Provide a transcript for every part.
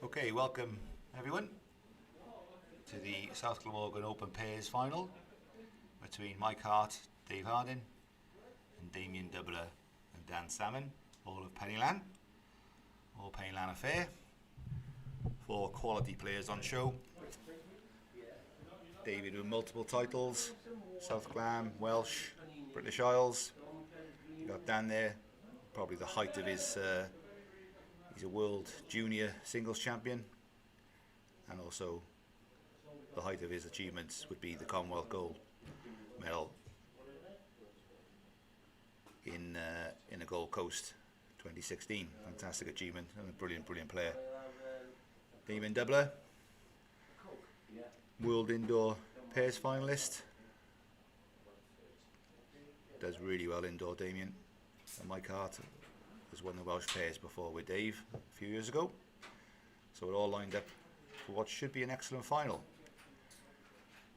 Okay, welcome everyone to the South Glamorgan Open Pairs final between Mike Hart, Dave Harding and Damian and Dan Salmon, all of Penylan, all Penylan affair. 4 quality players on show. David with multiple titles, South Glam, Welsh, British Isles. You got Dan there, probably the height of his, he's a world junior singles champion, and also the height of his achievements would be the Commonwealth gold medal in the Gold Coast 2016. Fantastic achievement and a brilliant player. Damian Doubler, World Indoor Pairs finalist, does really well indoor, Damian. And Mike Hart has won the Welsh Pairs before with Dave a few years ago, so we're all lined up for what should be an excellent final.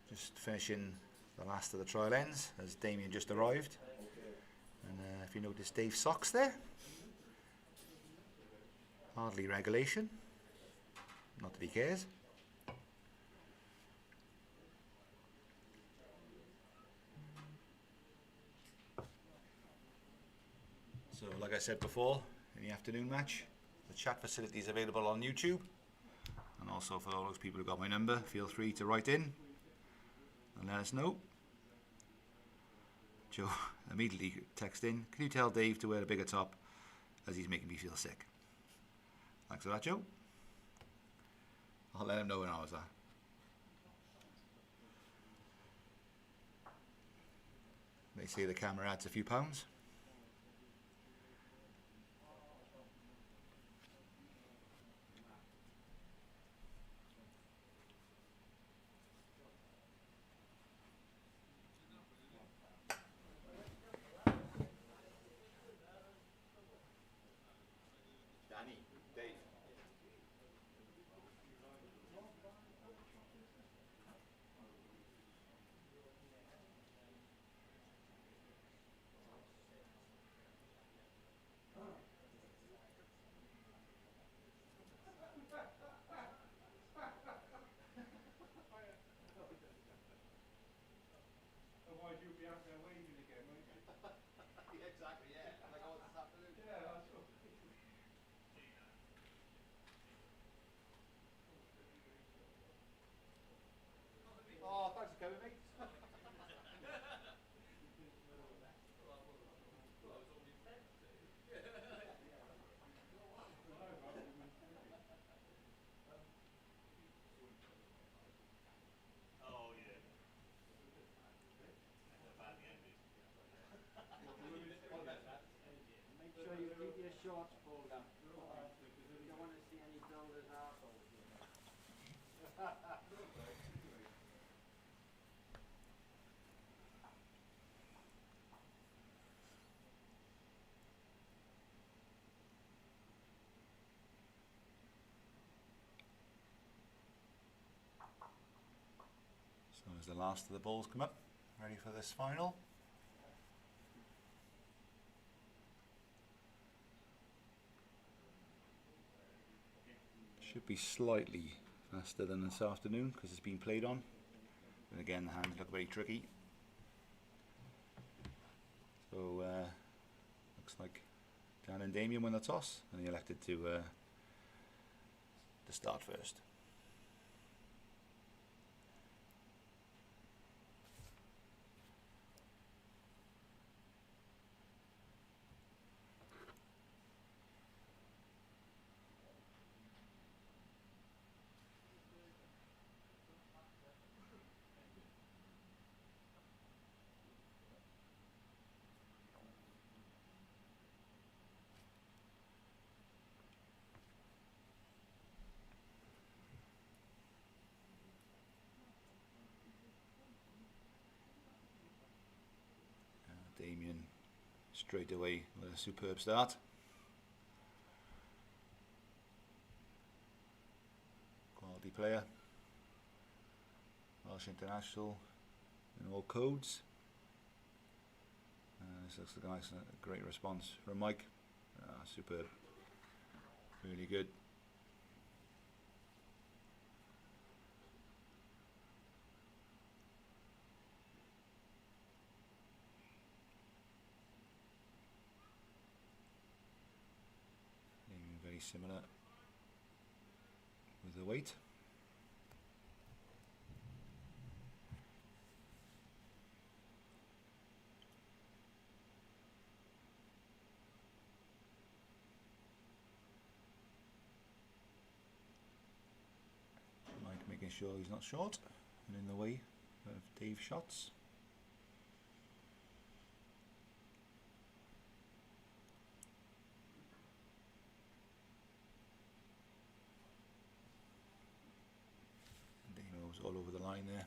Just finishing the last of the trial ends as Damian just arrived, and if you notice Dave's socks there, hardly regulation, not that he cares. So like I said before, in the afternoon match, the chat facility is available on YouTube, and also for all those people who got my number, feel free to write in and let us know. Joe immediately text in, can you tell Dave to wear a bigger top as he's making me feel sick? Thanks for that, Joe. I'll let him know when I was there. They say the camera adds a few pounds. Oh, thanks for coming, mate. Make sure you keep your shorts pulled up. You don't want to see any builders' arseholes. So as the last of the balls come up, ready for this final. Should be slightly faster than this afternoon because it's been played on. And again, the hands look very tricky. So looks like Dan and Damian won the toss, and they elected to start first. Damian straight away with a superb start. Quality player. Welsh international in all codes. This looks like a nice, great response from Mike. Superb. Really good. similar with the weight. Mike making sure he's not short and in the way of Dave's shots. Damo's all over the line there.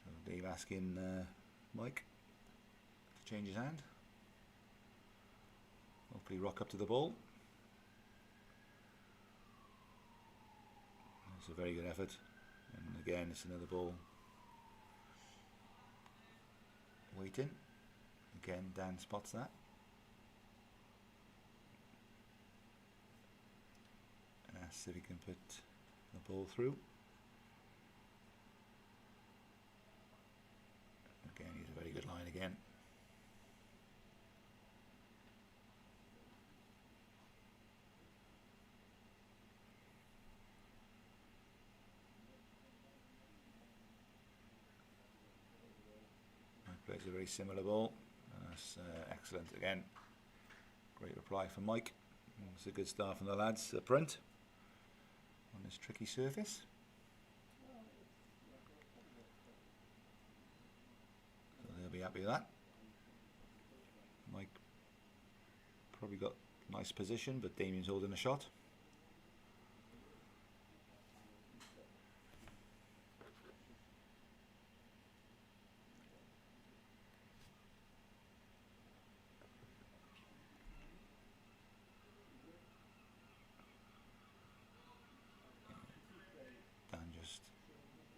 So Dave asking Mike to change his hand. Hopefully rock up to the ball. It's a very good effort, and again it's another ball waiting. Again Dan spots that and asks if he can put the ball through. Again he's a very good line again. Plays a very similar ball. That's excellent again. Great reply from Mike. It's a good start from the lads up front on this tricky surface. So they'll be happy with that. Mike probably got nice position, but Damian's holding a shot.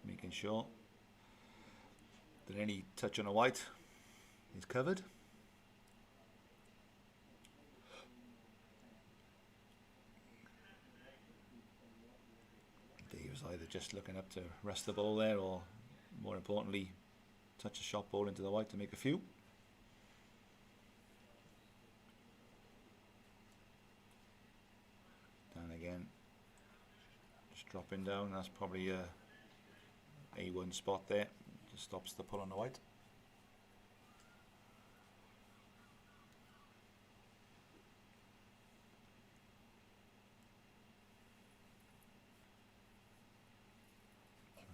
Making sure that any touch on a white is covered. Dave was either just looking up to rest the ball there, or more importantly touch a shot ball into the white to make a few. Dan again just dropping down. That's probably a A1 spot there, just stops the pull on the white.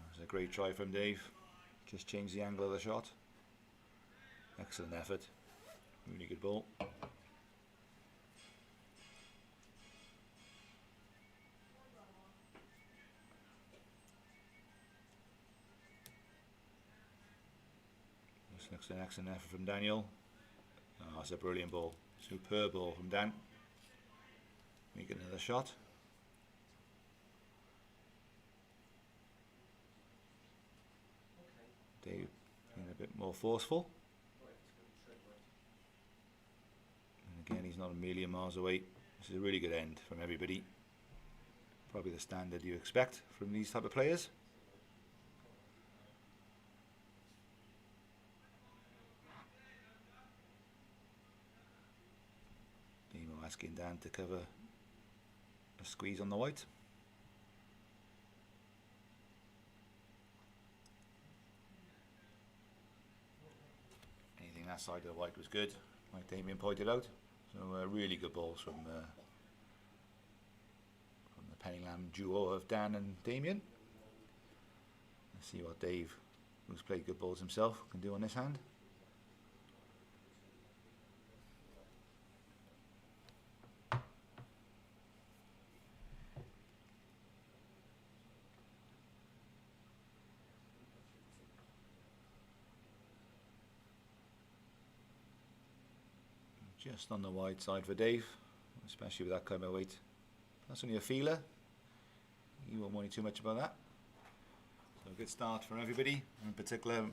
That's a great try from Dave, just changed the angle of the shot. Excellent effort, really good ball. Looks an excellent effort from Daniel. Oh, that's a brilliant ball. Superb ball from Dan. Make another shot. Dave being a bit more forceful. And again, he's not a million miles away. This is a really good end from everybody. Probably the standard you expect from these type of players. Asking Dan to cover a squeeze on the white. Anything that side of the white was good, like Damian pointed out. So really good balls from the Penylan duo of Dan and Damian. Let's see what Dave, who's played good balls himself, can do on this hand. Just on the wide side for Dave, especially with that kind of weight. That's only a feeler. You won't worry too much about that. So a good start for everybody, in particular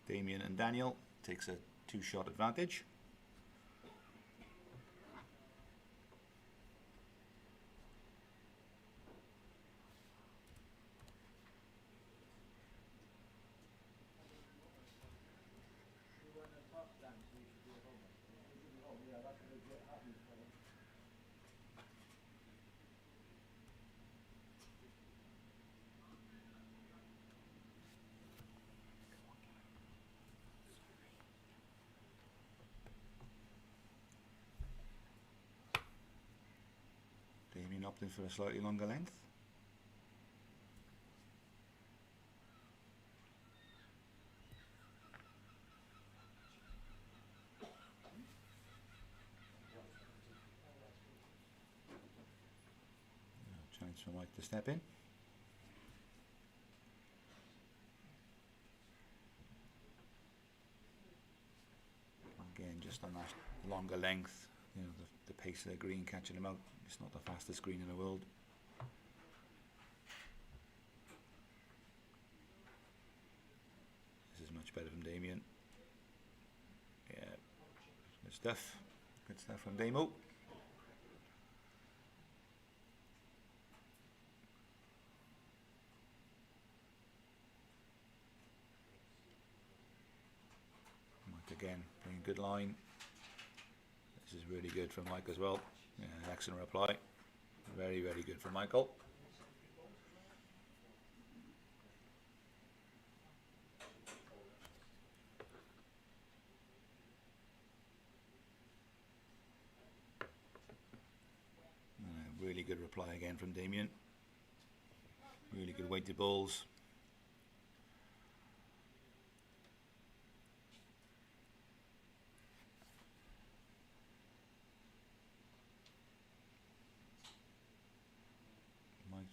Damian and Daniel takes a 2-shot advantage. Damian opting for a slightly longer length. Chance for Mike to step in. Again, just on that longer length, you know, the pace of the green catching him out. It's not the fastest green in the world. This is much better from Damian. Yeah, good stuff. Good stuff from Damo. Again, playing good line. This is really good from Mike as well. Yeah, excellent reply. Very, very good from Michael. Really good reply again from Damian. Really good weighted balls.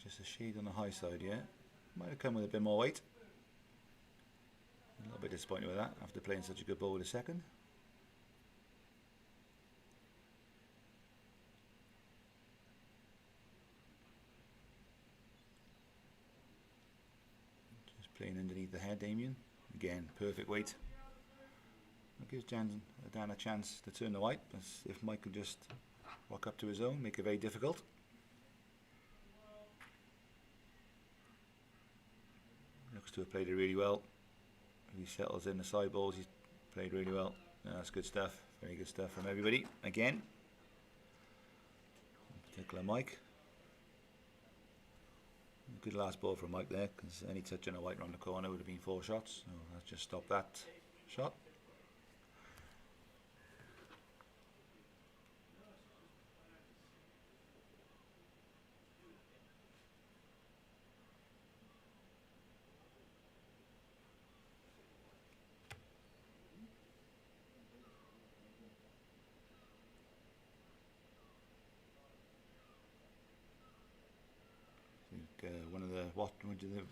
Just a shade on the high side, yeah. Might have come with a bit more weight. A little bit disappointed with that after playing such a good ball with a second. Just playing underneath the head, Damian. Again, perfect weight. That gives Dan a chance to turn the white, but if Mike could just walk up to his own, make it very difficult. Looks to have played it really well. If he settles in the side balls, he's played really well. That's good stuff. Very good stuff from everybody. Again, in particular Mike. Good last ball from Mike there, because any touch on a white round the corner would have been 4 shots. So let's just stop that shot.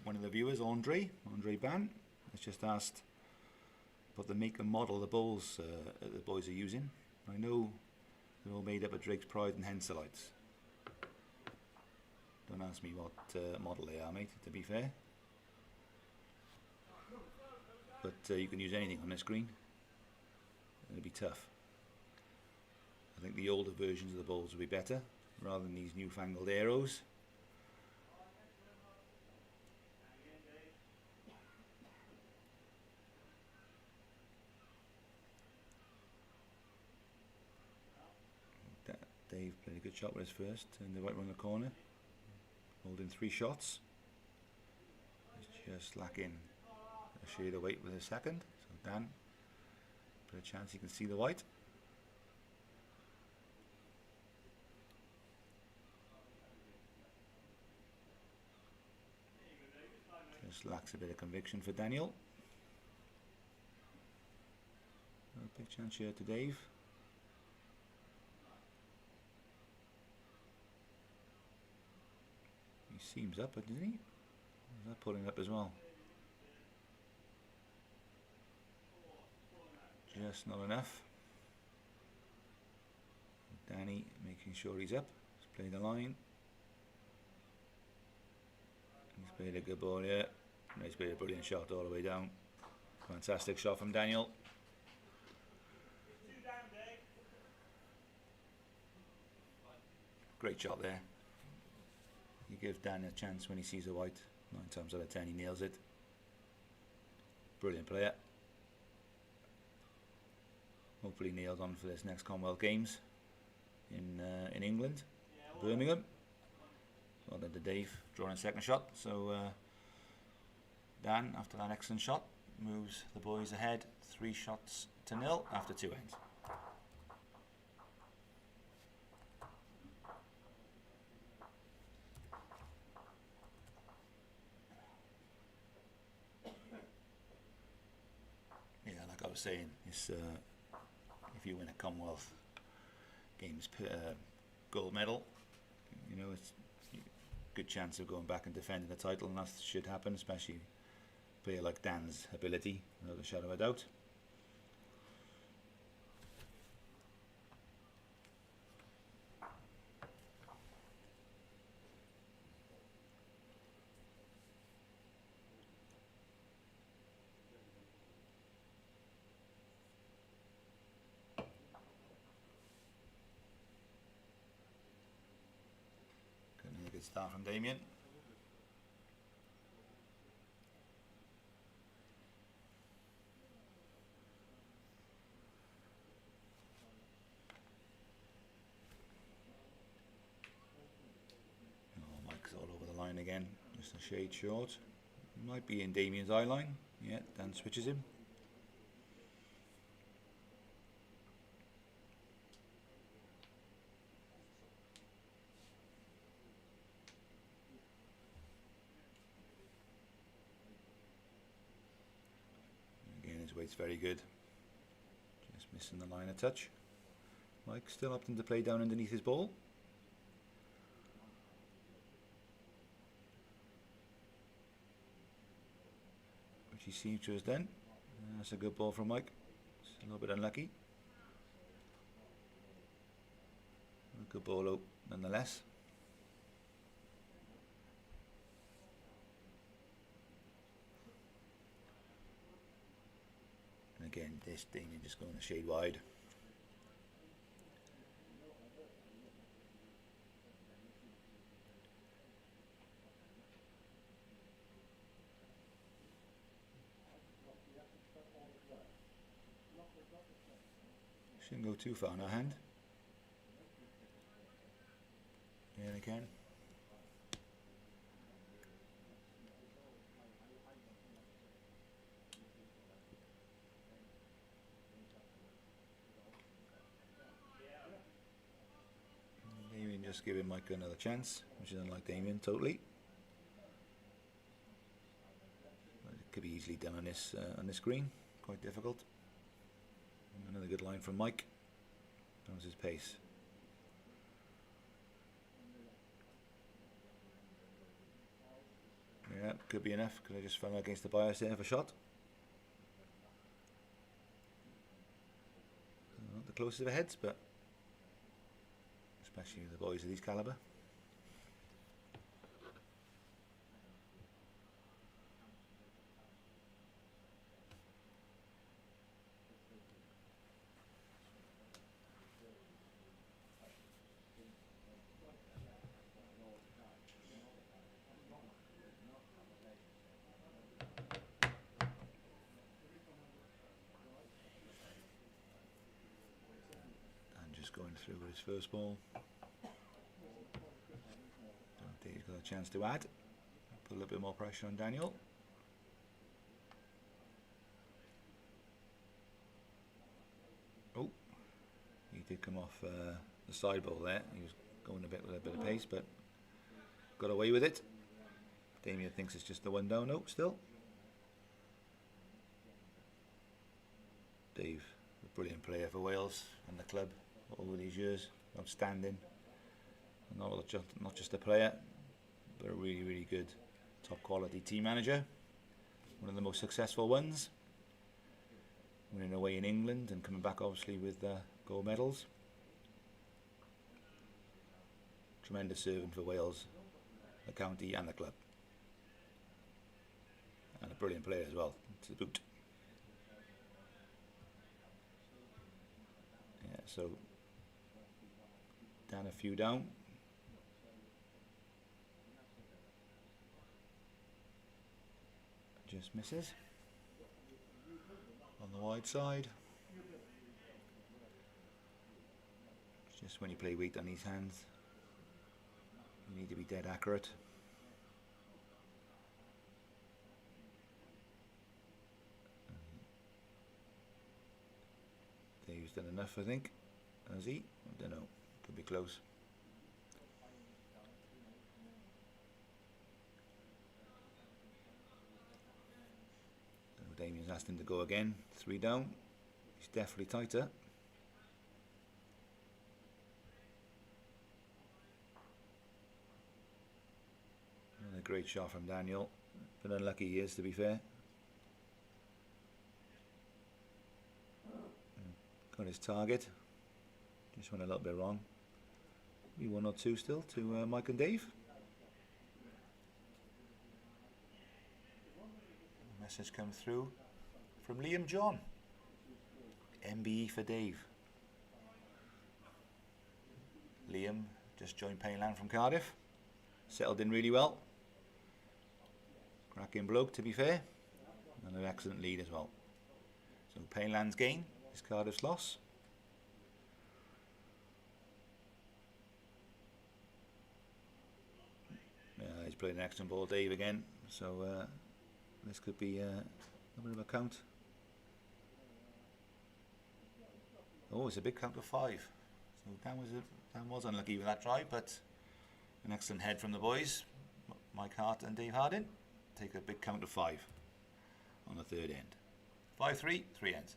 One of the viewers, Andre Ban, has just asked about the make and model the balls the boys are using. I know they're all made up of Drake's Pride and Henselites. Don't ask me what model they are, mate, to be fair. But you can use anything on this green. It'll be tough. I think the older versions of the balls will be better, rather than these newfangled arrows. Dave played a good shot with his first, and the right round the corner, holding 3 shots. He's just lacking a shade of weight with his second. So Dan, put a chance he can see the white. Just lacks a bit of conviction for Daniel. A big chance here to Dave. He seems up, doesn't he? Is that pulling up as well? Just not enough. Danny making sure he's up. He's playing the line. He's played a good ball here. He's played a brilliant shot all the way down. Fantastic shot from Daniel. Great shot there. You give Dan a chance when he sees a white. 9 times out of 10 he nails it. Brilliant player. Hopefully nailed on for this next Commonwealth Games. in England, Birmingham. Well done to Dave, drawing second shot. So Dan, after that excellent shot, moves the boys ahead 3 shots to 0 after 2 ends. Yeah, like I was saying, it's, if you win a Commonwealth Games gold medal, you know, it's a good chance of going back and defending the title, and that should happen, especially a player like Dan's ability, without a shadow of a doubt. Good start from Damian. Oh, Mike's all over the line again, just a shade short. Might be in Damian's eye line. Yeah, Dan switches him. His weight's very good, just missing the line a touch. Mike still opting to play down underneath his ball. Which he seems to have done. That's a good ball from Mike. It's a little bit unlucky. A good ball out nonetheless. Again, this Damian just going a shade wide. Shouldn't go too far now, hand. Yeah, they can. Just giving Mike another chance, which is unlike Damian totally. It could be easily done on this green, quite difficult. Another good line from Mike. That was his pace. Yeah, could be enough, because I just fell against the bias there for a shot. Not the closest of heads, but especially the boys of these calibre. And just going through with his first ball. He's got a chance to add, put a little bit more pressure on Daniel. Oh, he did come off the side ball there. He was going a bit with a bit of pace, but got away with it. Damian thinks it's just the one down. No, still. Dave, a brilliant player for Wales and the club over these years, outstanding. Not just a player, but a really, really good, top quality team manager. One of the most successful ones. Winning away in England and coming back obviously with gold medals. Tremendous servant for Wales, the county and the club. And a brilliant player as well, to boot. Yeah, so down a few down. Just misses on the wide side. Just when you play weight on these hands, you need to be dead accurate. Dave's done enough, I think. Has he? I don't know. Could be close. So Damian's asked him to go again. 3 down. He's definitely tighter. Another great shot from Daniel. But unlucky he is, to be fair. Got his target. Just went a little bit wrong. Maybe 1 or 2 still to Mike and Dave. Message come through from Liam John. MBE for Dave. Liam just joined Penylan from Cardiff. Settled in really well. Cracking bloke, to be fair. And an excellent lead as well. So Penylan's gain is Cardiff's loss. He's played an excellent ball, Dave, again. So this could be a bit of a count. Oh, it's a big count of 5. So Dan was unlucky with that try, but an excellent head from the boys, Mike Hart and Dave Harding. Take a big count of 5 on the third end. 5-3, 3 ends.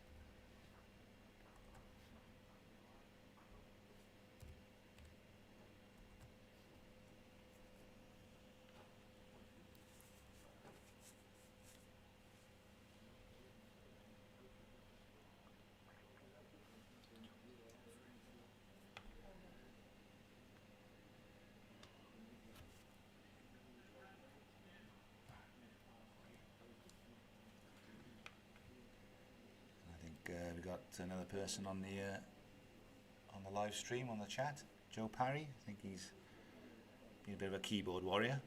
We got another person on the live stream, on the chat, Joe Parry. I think he's been a bit of a keyboard warrior,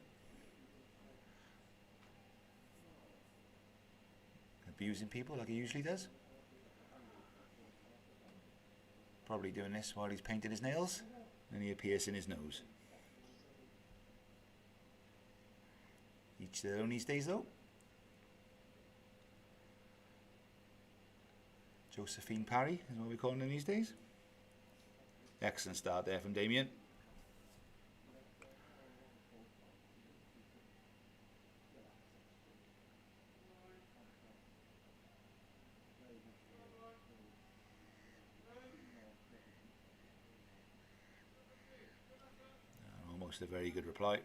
abusing people like he usually does. Probably doing this while he's painting his nails and he appears in his nose. Each their own these days, though. Josephine Parry is what we're calling him these days. Excellent start there from Damian. Almost a very good reply.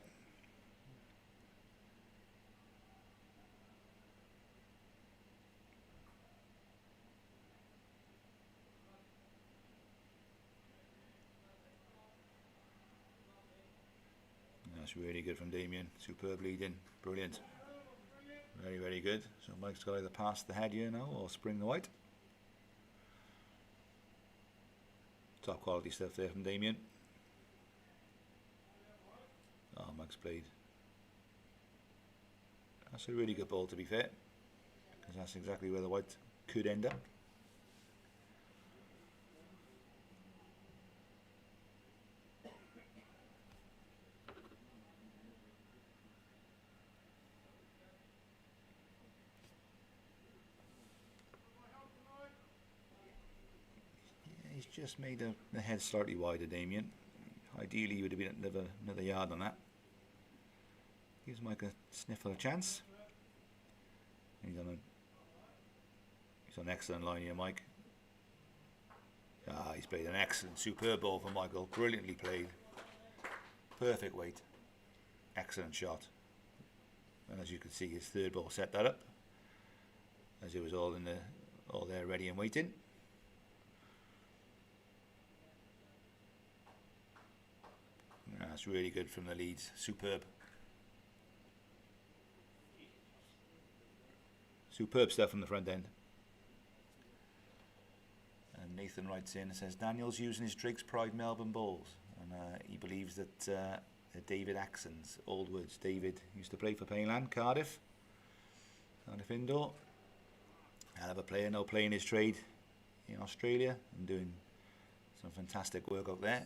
That's really good from Damian. Superb leading. Brilliant. Very, very good. So Mike's got either pass the head here now or spring the white. Top quality stuff there from Damian. Oh, Mike's played. That's a really good ball, to be fair, because that's exactly where the white could end up. He's just made the head slightly wider, Damian. Ideally, you would have been another yard on that. Gives Mike a sniffle of chance. He's on an excellent line here, Mike. He's played an excellent, superb ball for Michael. Brilliantly played. Perfect weight. Excellent shot. And as you can see, his third ball set that up, as it was all there ready and waiting. That's really good from the leads. Superb. Superb stuff from the front end. And Nathan writes in and says Daniel's using his Drake's Pride Melbourne balls, and he believes that they're David Axon's old words. David used to play for Penylan, Cardiff Indoor. Hell of a player, now playing his trade in Australia and doing Some fantastic work out there.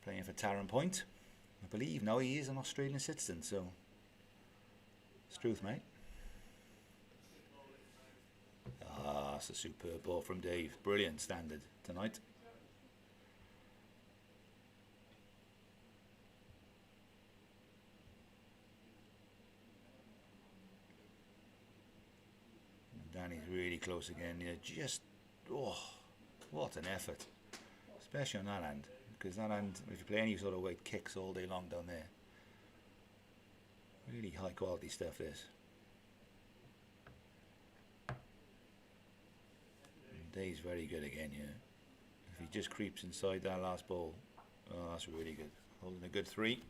Playing for Tarrant Point. I believe now he is an Australian citizen, so it's truth, mate. Ah, that's a superb ball from Dave. Brilliant standard tonight. Danny's really close again. Yeah, just, oh, what an effort. Especially on that hand. Because that hand, if you play any sort of weight, kicks all day long down there. Really high quality stuff, this. And Dave's very good again, yeah. If he just creeps inside that last ball, oh, that's really good. Holding a good 3.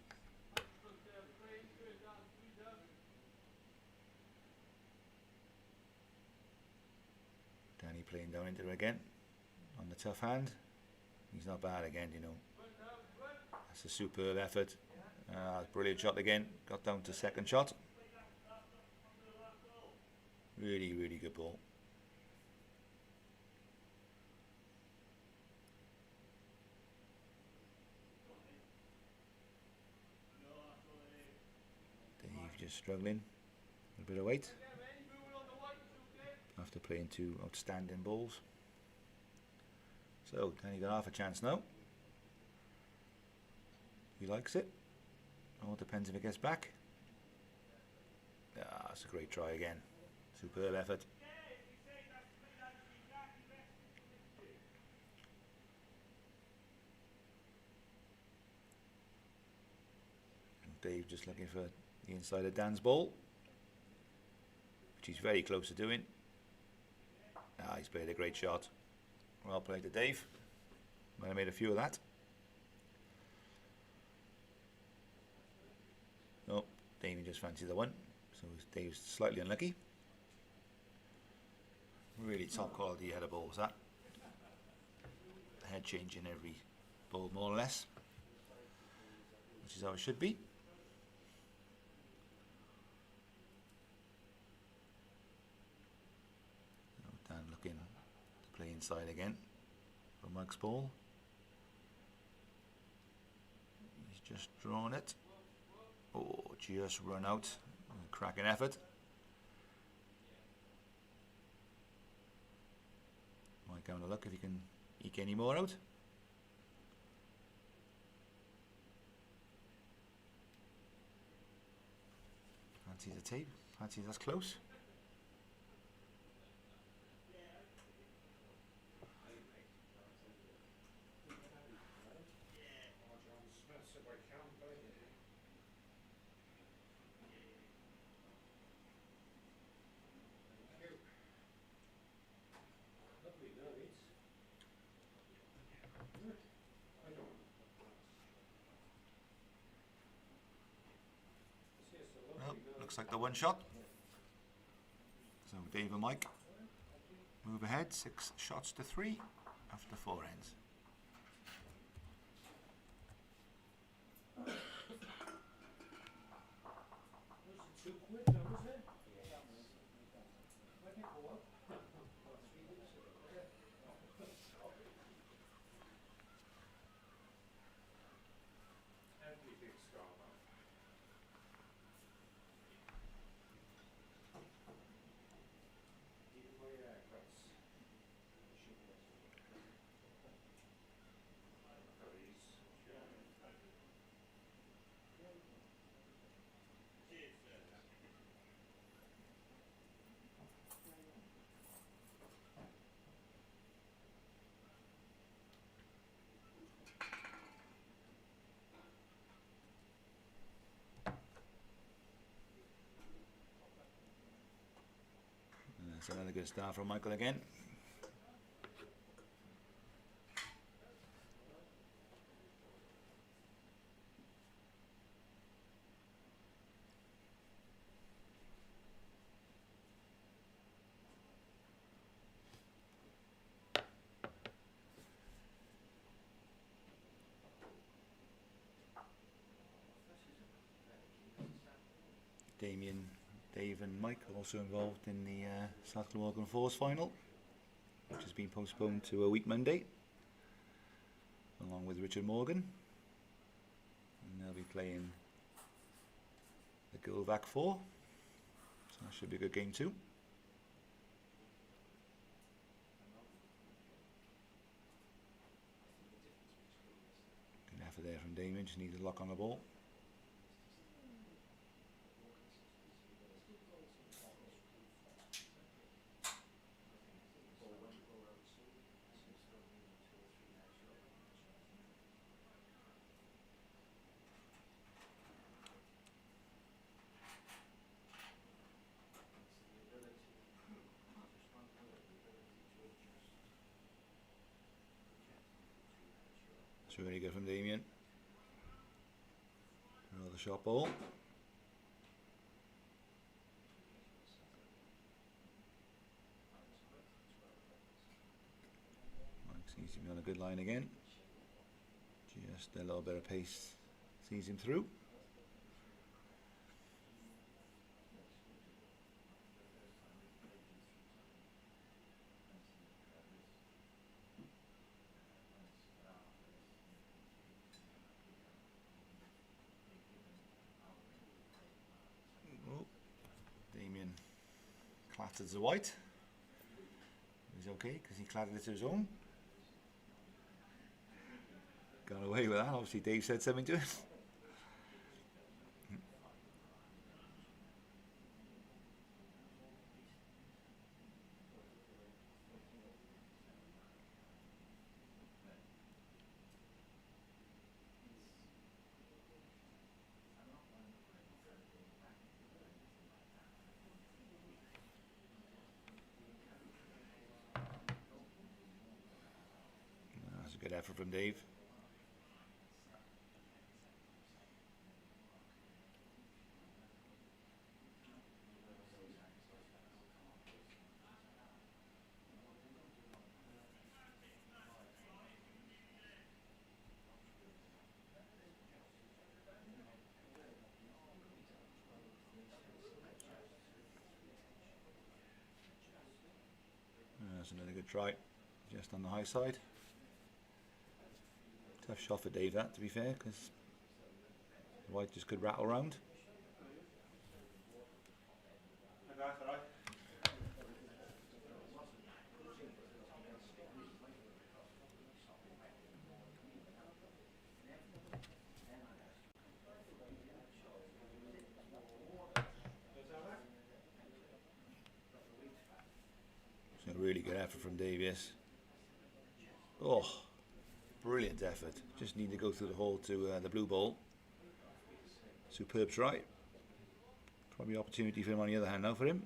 Danny playing down into it again on the tough hand. He's not bad again, you know. That's a superb effort. Brilliant shot again. Got down to second shot. Really, really good ball. Dave just struggling. A bit of weight. After playing 2 outstanding balls. So, Danny got half a chance now. He likes it. All depends if it gets back. Ah, that's a great try again. Superb effort. And Dave just looking for the inside of Dan's ball, which he's very close to doing. Ah, he's played a great shot. Well played to Dave. Might have made a few of that. Oh, Damian just fancied the one. So Dave's slightly unlucky. Really top quality header balls, that. Head changing every ball more or less. Which is how it should be. Dan looking to play inside again for Mike's ball. He's just drawn it. Oh, just run out. Cracking effort. Might go and look if he can eke any more out. Fancy the tape. Fancy that's close. Well, looks like the one shot. So Dave and Mike move ahead, 6 shots to 3 after 4 ends. That's another good start from Michael again. Damian, Dave and Mike also involved in the South Glamorgan Fours final. which has been postponed to a week Monday, along with Richard Morgan, and they'll be playing the Gulvac 4, so that should be a good game too. Good effort there from Damian, just needs a lock on the ball. It's really good from Damian. Another shot ball. Mike seems to be on a good line again. Just a little bit of pace sees him through. Damian clattered the white. He's okay because he clattered it to his own. Got away with that. Obviously Dave said something to him. That's a good effort from Dave. That's another good try, just on the high side. Tough shot for Dave that, to be fair, because the white just could rattle round. It's a really good effort from Dave, yes. Oh, brilliant effort. Just need to go through the hole to the blue ball. Superb try. Probably opportunity for him on the other hand now for him.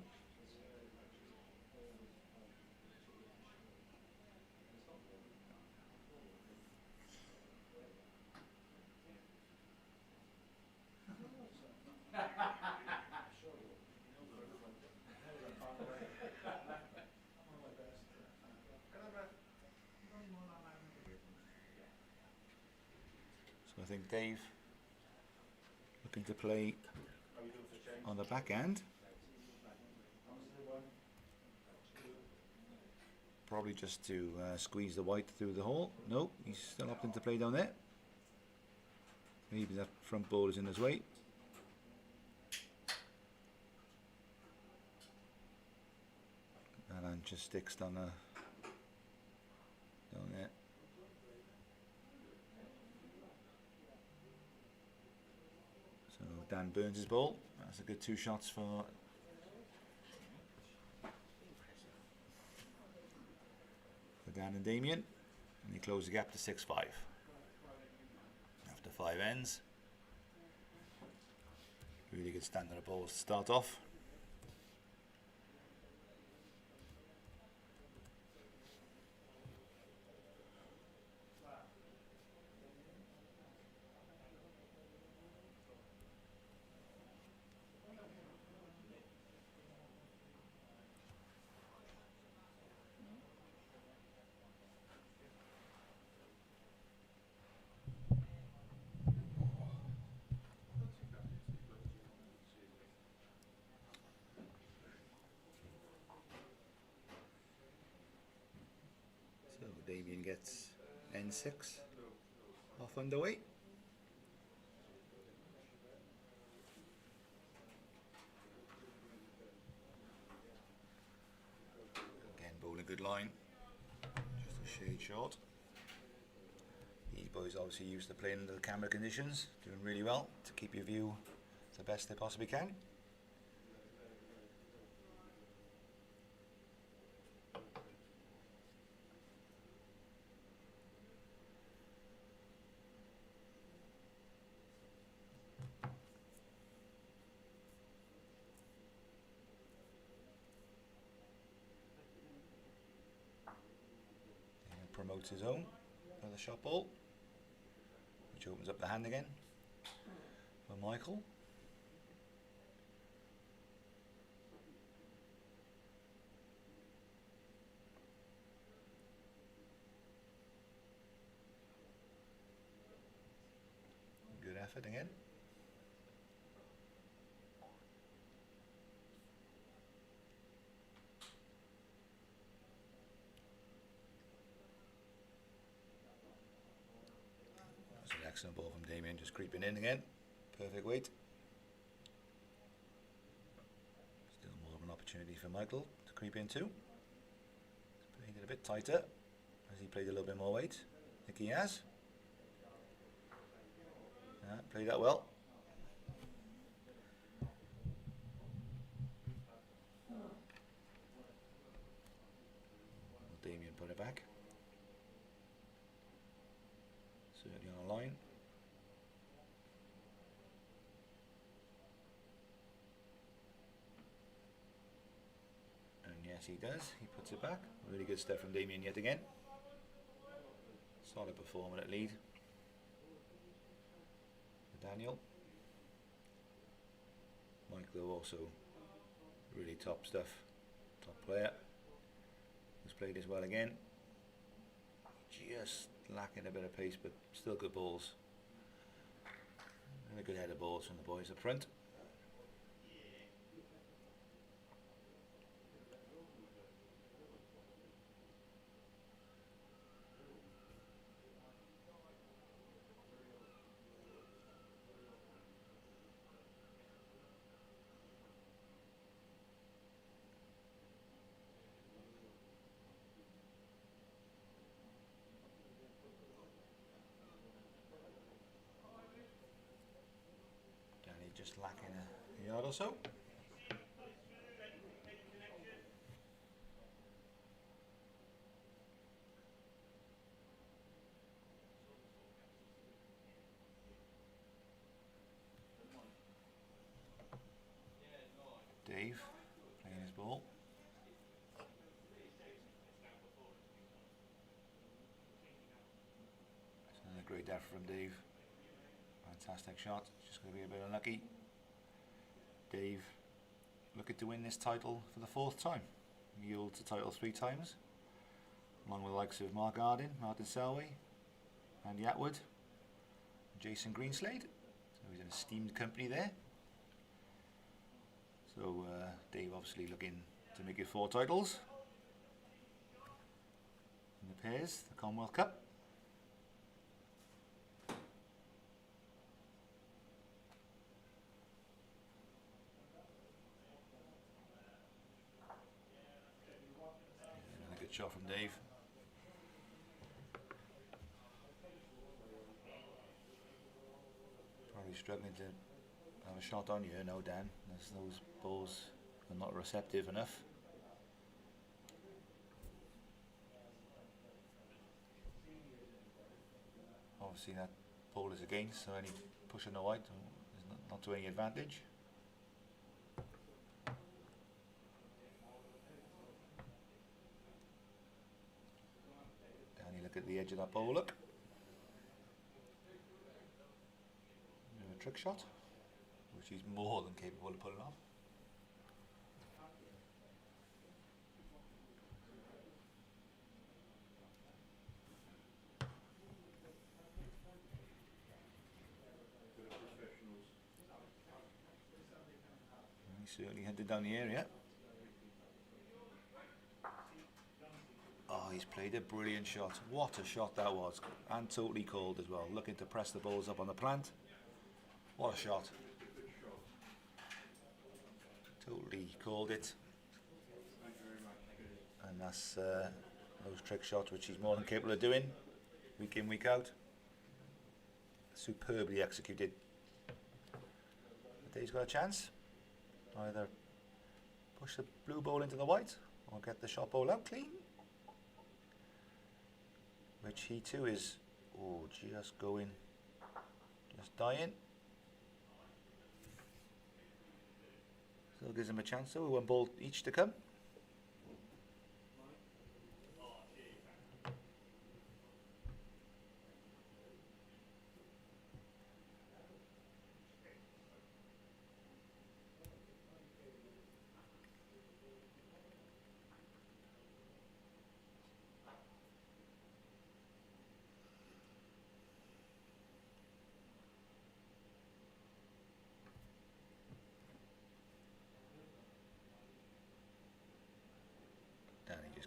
So I think Dave looking to play on the backhand. Probably just to squeeze the white through the hole. No, he's still opting to play down there. Maybe that front ball is in his way. And then just sticks down there. So Dan burns his ball. That's a good 2 shots for Dan and Damian, and they close the gap to 6-5 after 5 ends. Really good standard of balls to start off. Damian gets N6 off underway. Again, bowling a good line, just a shade short. These boys obviously used to playing under the camera conditions, doing really well to keep your view the best they possibly can. Promotes his own for the shot ball, which opens up the hand again for Michael. Good effort again. Excellent ball from Damian, just creeping in again. Perfect weight. Still more of an opportunity for Michael to creep in too. He's played it a bit tighter. Has he played a little bit more weight? I think he has. Yeah, played that well. Damian put it back. Certainly on a line. And yes, he does. He puts it back. Really good stuff from Damian yet again. Solid performer at lead. Daniel. Michael also really top stuff. Top player. Who's played as well again. Just lacking a bit of pace, but still good balls. And a good head of balls from the boys up front. Just lacking a yard or so. Dave playing his ball. It's another great effort from Dave. Fantastic shot, just going to be a bit unlucky. Dave looking to win this title for the 4th time. He holds the title 3 times, along with the likes of Martin Selway, Andy Atwood, Jason Greenslade. So he's an esteemed company there. So Dave obviously looking to make it 4 titles. In the pairs, the Commonwealth Cup. Shot from Dave. Probably struggling to have a shot on you, no Dan, as those balls are not receptive enough. Obviously that ball is against, so any push on the white is not to any advantage. Look at the edge of that bowl, look. A trick shot, which he's more than capable of pulling off. He certainly headed down the area. Oh, he's he's played a brilliant shot. What a shot that was. And totally cold as well. Looking to press the balls up on the plant. What a shot. Totally called it. And that's those trick shots which he's more than capable of doing. Week in, week out. Superbly executed. But he's got a chance. Either push the blue ball into the white or get the shot ball out clean. Which he too is, just going, just dying. Still gives him a chance though, one ball each to come.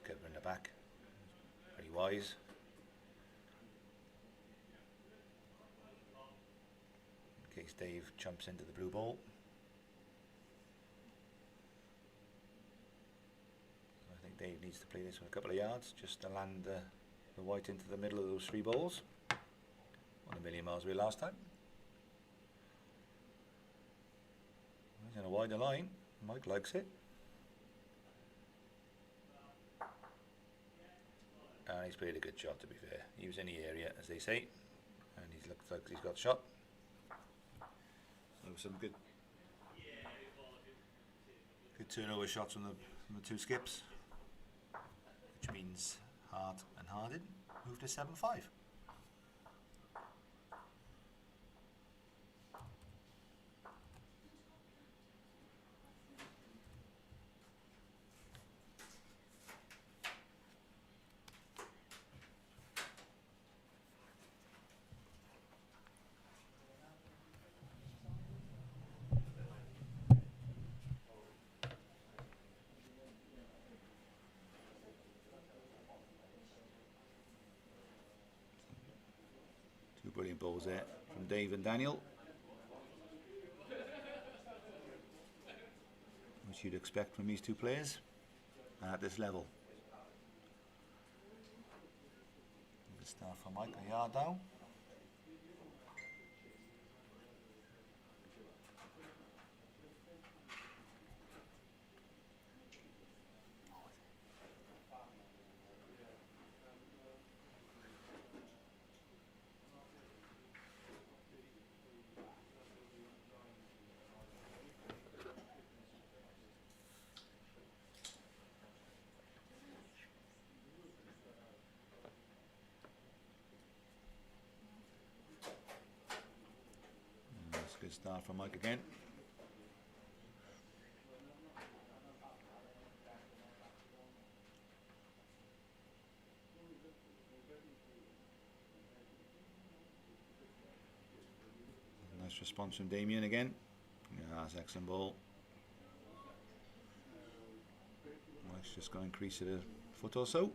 Covering the back, pretty wise. In case Dave jumps into the blue ball. I think Dave needs to play this for a couple of yards just to land the white into the middle of those three balls. 1,000,000 miles away last time. He's going to widen the line. Mike likes it. And he's played a good shot, to be fair. He was in the area, as they say, and he looks like he's got a shot. So some good turnover shots from the two skips, which means Hart and Hardin move to 7-5. Brilliant balls there from Dave and Daniel, which you'd expect from these two players at this level. Good start for Mike, a yard down. Good start from Mike again. Nice response from Damian again. Yeah, that's excellent ball. Mike's just going to increase it a foot or so.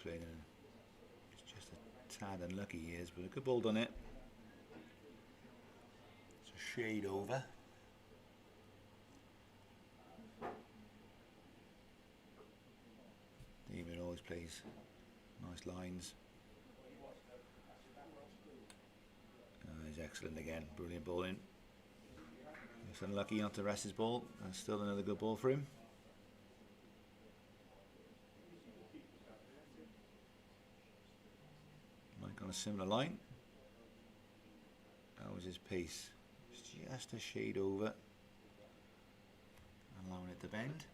Playing it's just a tad unlucky he is, but a good ball done it. It's a shade over. David always plays nice lines. He's excellent again, brilliant ball in. He's unlucky not to rest his ball, and still another good ball for him. On a similar line. That was his pace. It's just a shade over, allowing it to bend.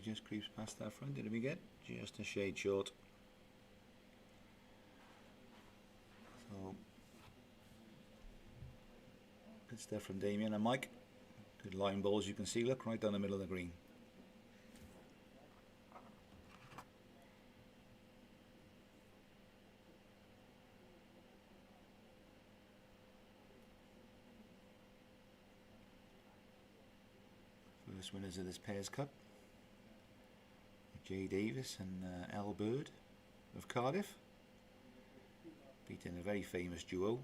just creeps past that front. Did we get just a shade short? So good stuff from Damian and Mike. Good line balls, you can see, look, right down the middle of the green. First winners of this Pairs Cup, Jay Davis and L Bird of Cardiff, beating a very famous duo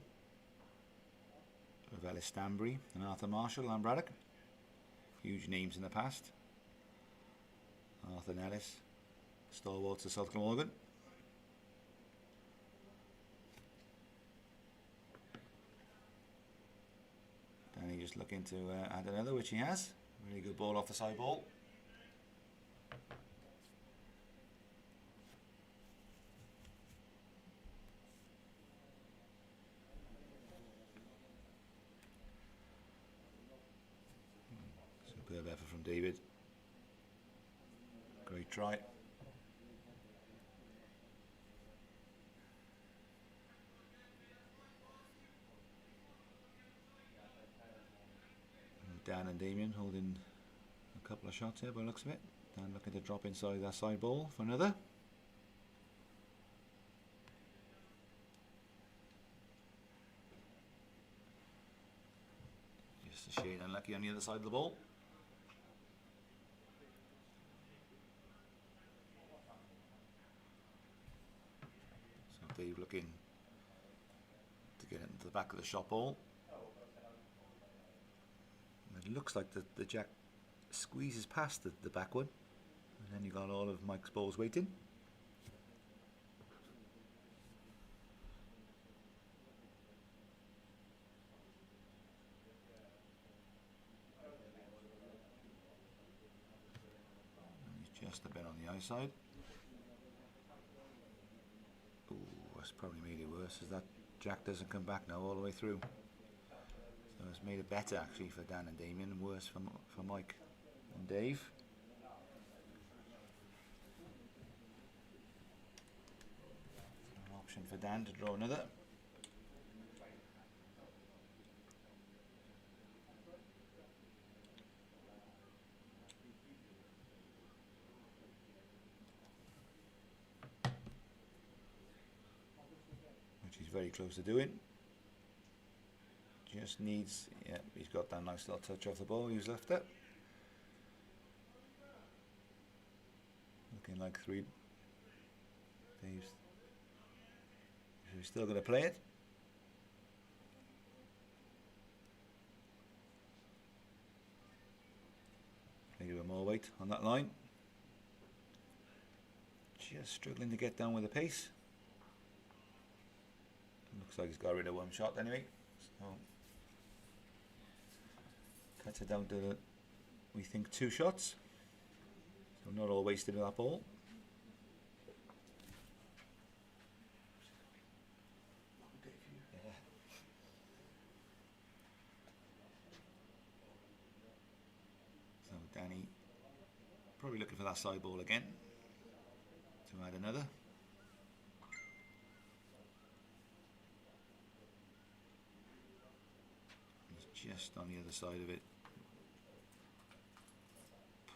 of Ellis Stanbury and Arthur Marshall and Braddock. Huge names in the past. Arthur and Ellis, stalwarts of South Glamorgan. Danny just looking to add another, which he has. Really good ball off the side ball. Superb effort from David. Great try. Dan and Damian holding a couple of shots here by the looks of it. Dan looking to drop inside that side ball for another. Just a shade unlucky on the other side of the ball. So Dave looking to get into the back of the shot ball. It looks like the jack squeezes past the back one, and then you got all of Mike's balls waiting. And he's just a bit on the high side. Ooh, that's probably made it worse as that jack doesn't come back now all the way through. So it's made it better actually for Dan and Damian, and worse for Mike and Dave. An option for Dan to draw another. Which he's very close to doing. Just needs, yeah, he's got that nice little touch off the ball he's left it. Looking like three. Dave's, he's still going to play it. Maybe a bit more weight on that line. Just struggling to get down with the pace. Looks like he's got rid of one shot anyway. So cuts it down to, we think, 2 shots. So not all wasted in that ball. Yeah. So Danny probably looking for that side ball again to add another. He's just on the other side of it.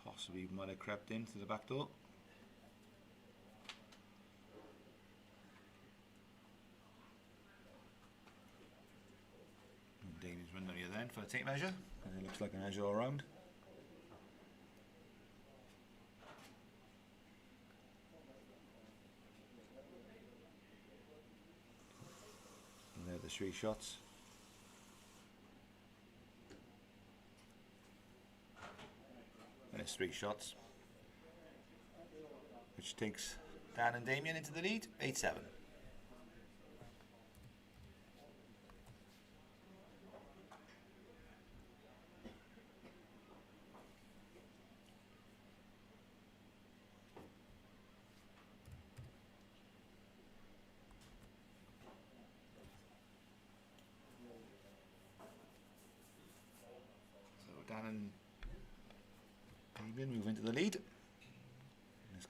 Possibly might have crept into the back door. And Damian's running on the other end for a tape measure, and it looks like an edge all round. And there are the 3 shots. And it's 3 shots, which takes Dan and Damian into the lead, 8-7. So Dan and Damian move into the lead.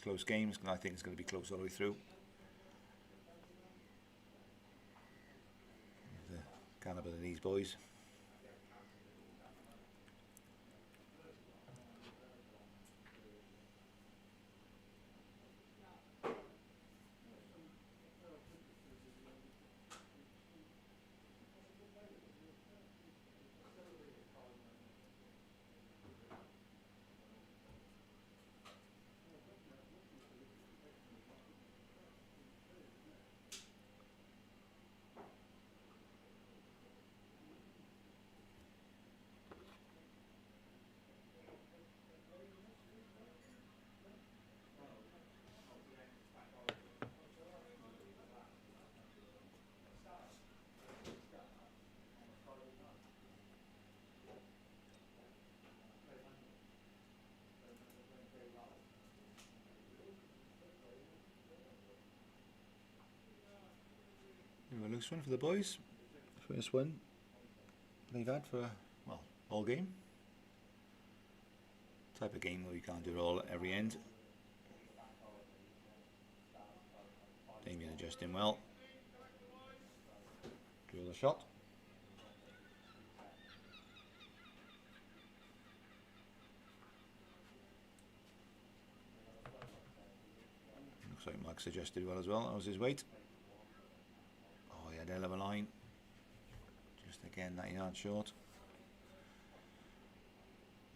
close game. I think it's going to be close all the way through. The calibre of these boys. A loose one for the boys. First one they've had for, well, all game. Type of game where you can't do it all at every end. Damian adjusting well. Drill the shot. Looks like Mike's adjusted well as well. That was his weight. Oh, he had a hell of a line. Just again, that yard short.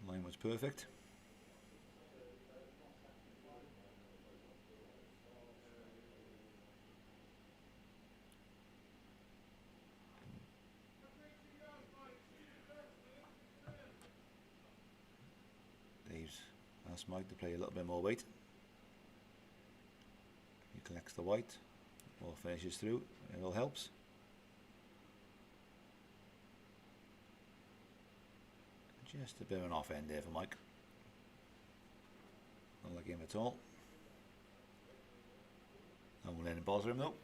Line was perfect. Dave's asked Mike to play a little bit more weight. He collects the white, ball finishes through, it all helps. Just a bit of an off end there for Mike. Not like him at all. I won't let him bother him though.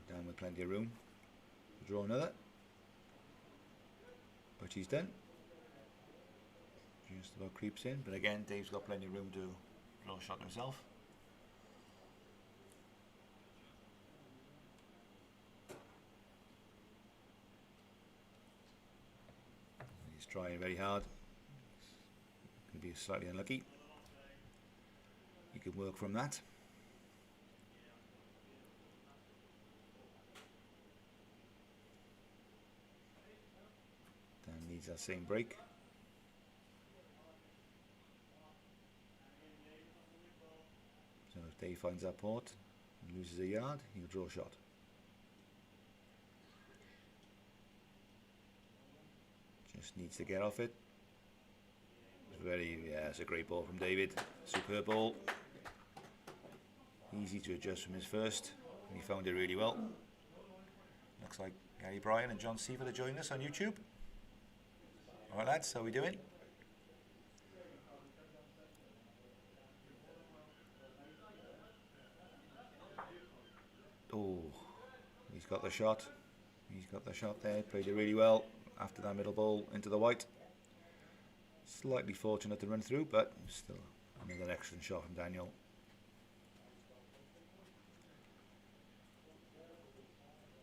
Down with plenty of room. Draw another. But he's done. Just about creeps in, but again Dave's got plenty of room to draw a shot himself. He's trying very hard. Could be slightly unlucky. He could work from that. Needs that same break. So if Dave finds that port and loses a yard, he'll draw a shot. Just needs to get off it. It's a great ball from David. Superb ball. Easy to adjust from his first, and he found it really well. Looks like Gary Bryan and John Seaver are joining us on YouTube. Alright lads, how are we doing? Oh, he's got the shot. He's got the shot there, played it really well after that middle ball into the white. Slightly fortunate to run through, but still another excellent shot from Daniel.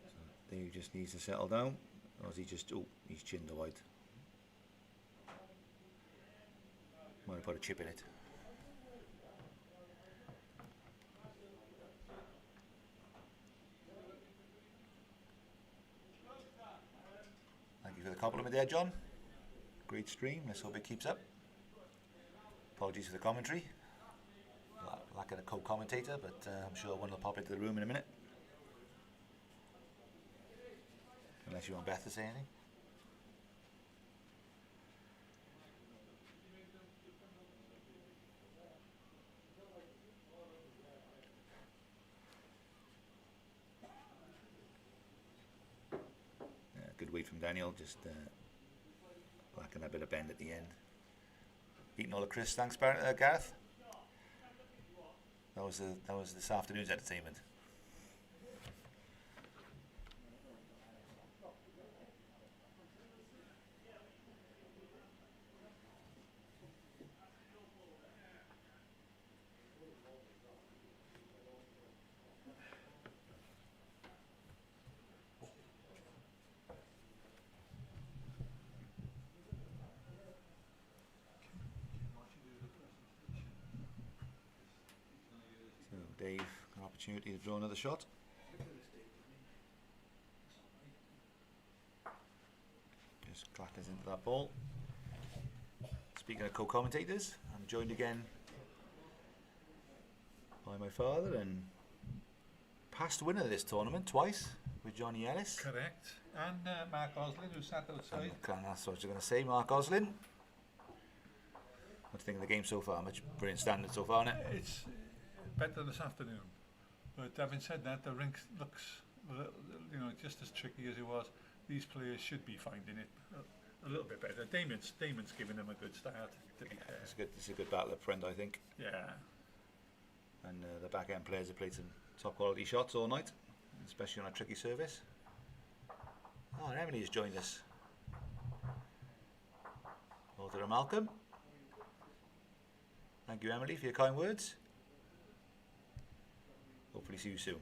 So Dave just needs to settle down, or is he just, he's chinned the white. Might have put a chip in it. Thank you for the compliment there, John. Great stream, let's hope it keeps up. Apologies for the commentary. Lack of a co-commentator, but I'm sure one will pop into the room in a minute. Unless you want Beth to say anything. Good weight from Daniel, just lacking a bit of bend at the end. Beating all the Chris, thanks Gareth. That was this afternoon's entertainment. So Dave, an opportunity to draw another shot. Just clatters into that ball. Speaking of co-commentators, I'm joined again by my father and past winner of this tournament twice with Johnny Ellis. Correct. And Mark Oslin, who sat outside. And that's what you're going to say, Mark Oslin. What do you think of the game so far? Much brilliant standard so far, isn't it? It's better this afternoon. But having said that, the rink looks, just as tricky as it was. These players should be finding it a little bit better. Damian's giving them a good start, to be fair. It's a good battle up front, I think. Yeah. And the back end players have played some top quality shots all night, especially on a tricky service. Oh, and Emily has joined us. Author of Malcolm. Thank you, Emily, for your kind words. Hopefully see you soon.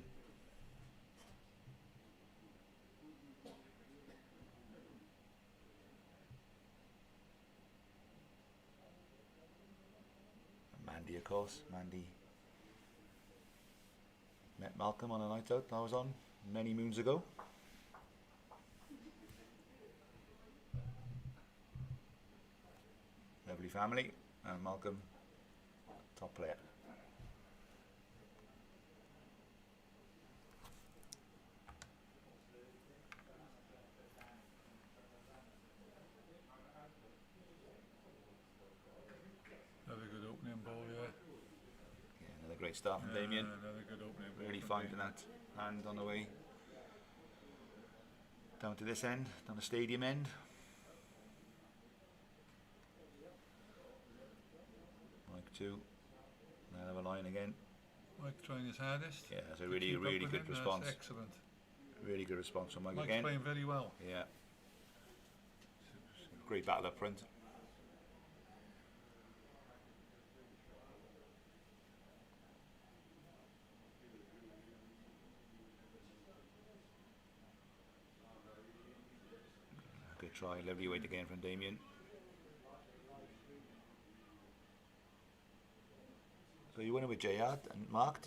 And Mandy, of course. Mandy met Malcolm on a night out I was on many moons ago. Lovely family, and Malcolm, top player. Another good opening ball, yeah. Yeah, another great start from Damian. Another good opening ball. Really from finding Damian. that hand on the way down to this end, down the stadium end. Mike 2, another line again. Mike trying his hardest. Yeah, that's a to really, keep up really with good him. response. That's excellent. Really good response from Mike Mike's again. playing very well. Yeah. Great battle up front. Good try, lovely weight again from Damian. So you won it with JR and Mark.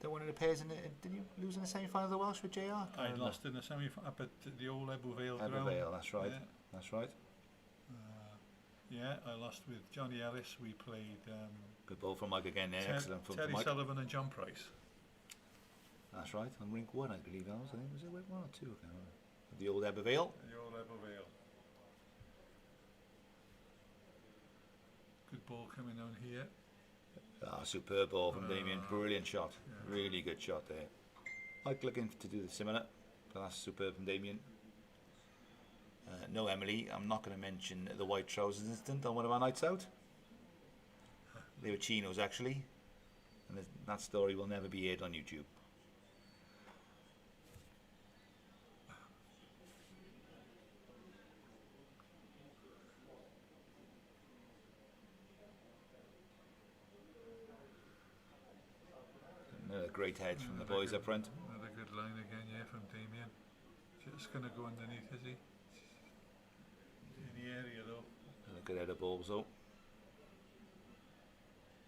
They're one of the pairs did you lose in the semi-final of the Welsh with JR? I lost in the semi-final at the old Ebbw Vale ground. Ebbw Vale, that's right. Yeah. That's right. Yeah, I lost with Johnny Ellis. We played Good ball from Mike again there. Excellent from Terry Mike. Sullivan and John Price. That's right. On rink 1, I believe that was. I think was it rink 1 or 2? I can't remember. The old Ebbw Vale. The old Ebbw Vale. Good ball coming on here. Superb ball from Damian. Brilliant shot. Yeah. Really good shot there. Mike looking to do the similar, but that's superb from Damian. No, Emily, I'm not going to mention the white trousers incident on one of our nights out. They were chinos actually, and that story will never be aired on YouTube. Another great heads from the boys up front. Another good line again, yeah, from Damian. Just going to go underneath, is he? In the area though. Another good header balls though.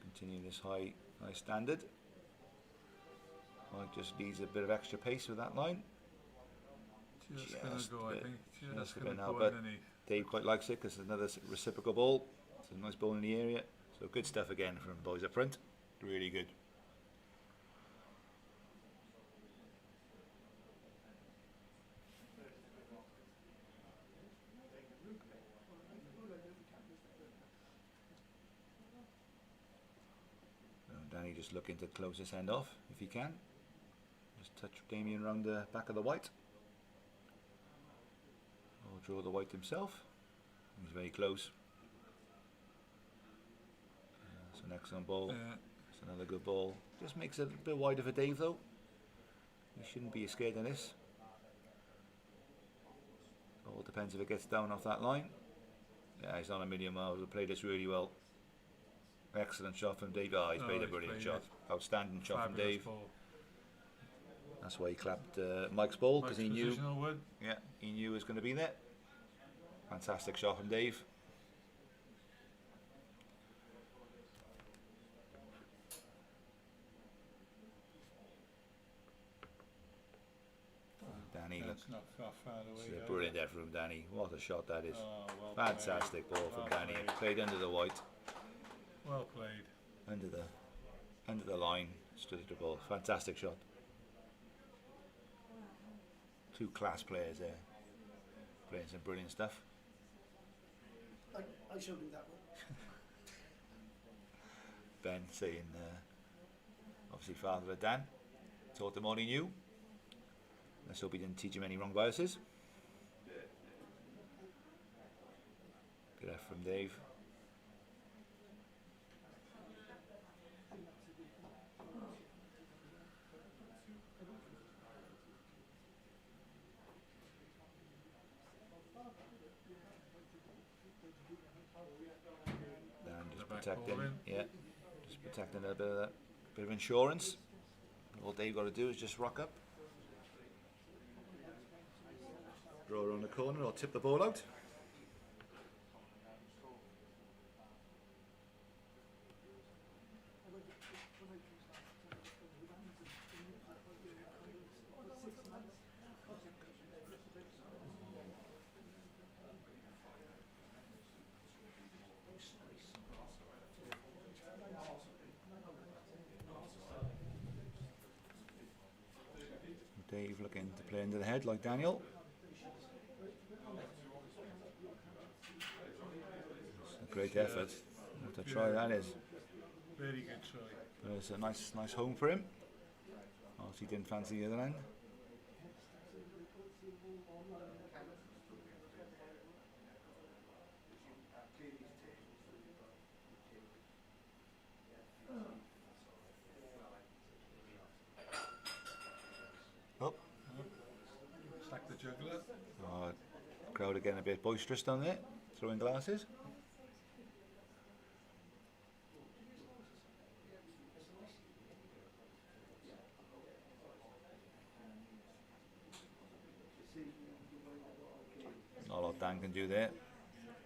Continuing this high standard. Mike just needs a bit of extra pace with that line. Just going to go, I think. Just going to now, go but underneath. Dave quite likes it because it's another reciprocal ball. It's a nice ball in the area. So good stuff again from boys up front. Really good. Danny just looking to close this end off if he can. Just touch Damian around the back of the white. Or draw the white himself. He's very close. It's an excellent ball. It's another good ball. Just makes it a bit wider for Dave though. You shouldn't be scared of this. All depends if it gets down off that line. Yeah, he's on a million miles. He played this really well. Excellent shot from Dave. Oh, he's played a brilliant shot. Outstanding shot from Dave. Ball. That's why he clapped Mike's ball, because he knew. Wood. Yeah, he knew it was going to be there. Fantastic shot from Dave. Danny, look. That's not far away. It's a brilliant effort from Danny. What a shot that is. Oh, well Fantastic ball from Danny. played. Played under the white. Well played. Under the line. Stood at the ball. Fantastic shot. Two class players there. Playing some brilliant stuff. I shall do that one. Ben saying, obviously father of Dan, taught him all he knew. Let's hope he didn't teach him any wrong biases. Good effort from Dave. Dan just protecting, yeah, just protecting a bit of that, bit of insurance. All Dave got to do is just rock up, draw around the corner, or tip the ball out. Dave looking to play into the head like Daniel. It's a great effort. What a try that is. Very good try. But it's a nice home for him. Obviously didn't fancy the other end. Up. Sack the juggler. Oh, crowd are getting a bit boisterous down there, throwing glasses. Not a lot Dan can do there.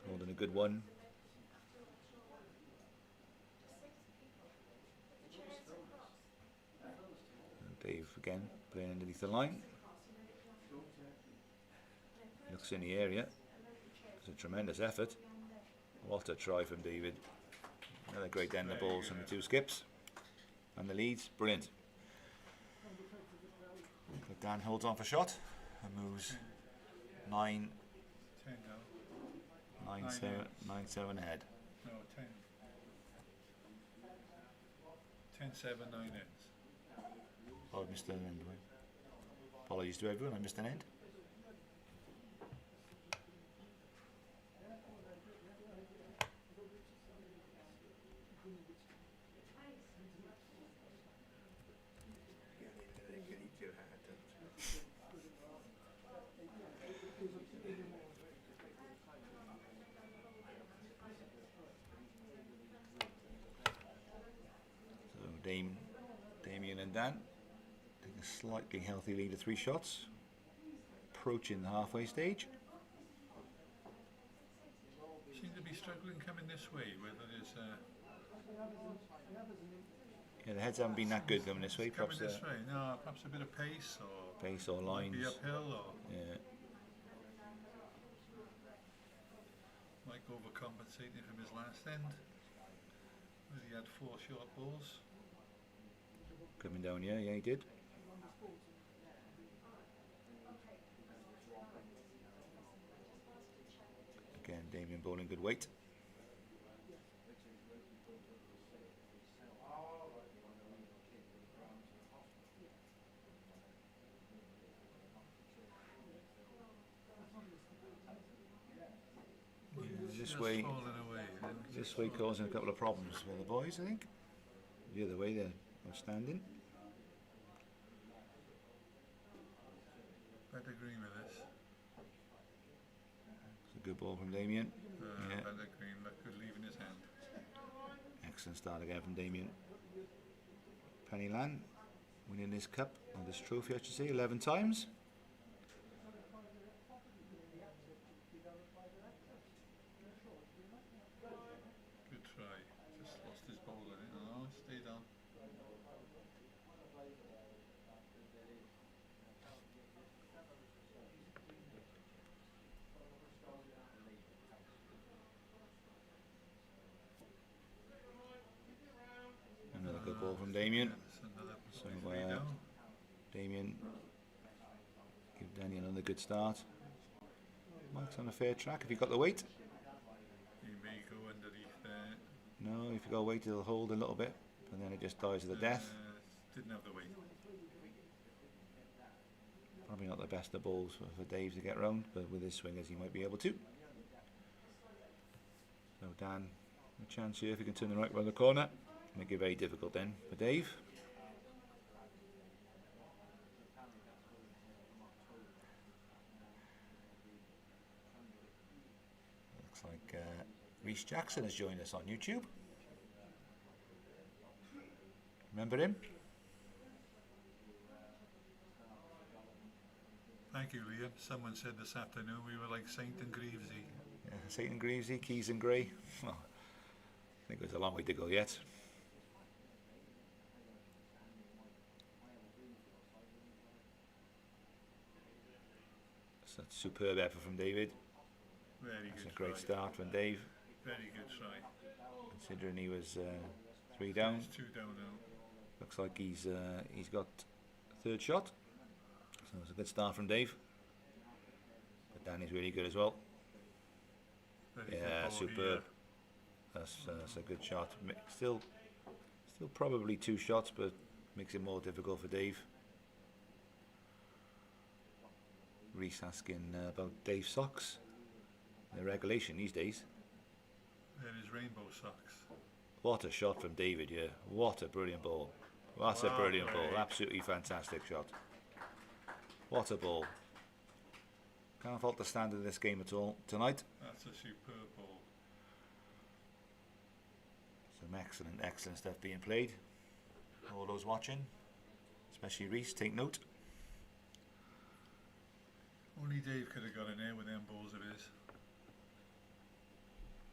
Holding a good one. And Dave again playing underneath the line. Looks in the area. It's a tremendous effort. What a try from David. Another great end of balls from the two skips. And the leads, brilliant. But Dan holds on for shot and moves 9, 10 now. 9, Nine 7, ends. 9, 7 ahead. No, 10. 10, 7, 9 ends. Oh, I missed an end. Apologies to everyone, I missed an end. So Damian and Dan take a slightly healthy lead of 3 shots, approaching the halfway stage. Seem to be struggling coming this way, whether it's Yeah, the heads haven't been that good coming this way. coming Perhaps this way. No, perhaps a bit of pace or pace or might lines. be uphill or Yeah. Mike overcompensating from his last end. Where he had 4 short balls. Coming down, yeah, he did. Again, Damian bowling good weight. Just way- falling away. Then This way causing a couple of problems for the boys, I think. the other way, they're outstanding. Better green with this. It's a good ball from Damian. Yeah. Better green, look good leaving his hand. Excellent start again from Damian. Penylan winning this cup, or this trophy I should say, 11 times. Good try. Just lost his ball in it. No, stayed on. Another good ball from Damian. That's another So, three down. Damian give Danny another good start. Mike's on a fair track if he got the weight. He may go underneath there. No, if you got weight it'll hold a little bit, and then it just dies to the death. Didn't have the weight. Probably not the best of balls for Dave to get round, but with his swingers he might be able to. So Dan, a chance here if he can turn the right round the corner. Make it very difficult then for Dave. Looks like Reece Jackson has joined us on YouTube. Remember him? Thank you, Liam. Someone said this afternoon we were like Saint and Greavesy. Yeah, Satan Greavesy, Keys and Gray. Well, I think there's a long way to go yet. That's a superb effort from David. Very That's good a great try. start from Dave, Very good try. considering he was 3 down. It's 2 down now. Looks like he's got a third shot. So it's a good start from Dave. But Danny's really good as well. Very good Yeah, ball superb. here. That's a good shot. Still probably 2 shots, but makes it more difficult for Dave. Reece asking about Dave's socks. The regulation these days. There is rainbow socks. What a shot from David, yeah. What a brilliant ball. That's a Wow, brilliant ball. great. Absolutely fantastic shot. What a ball. Can't fault the standard of this game at all tonight. That's a superb ball. Some excellent stuff being played. All those watching, especially Reece, take note. Only Dave could have got in there with them balls of his.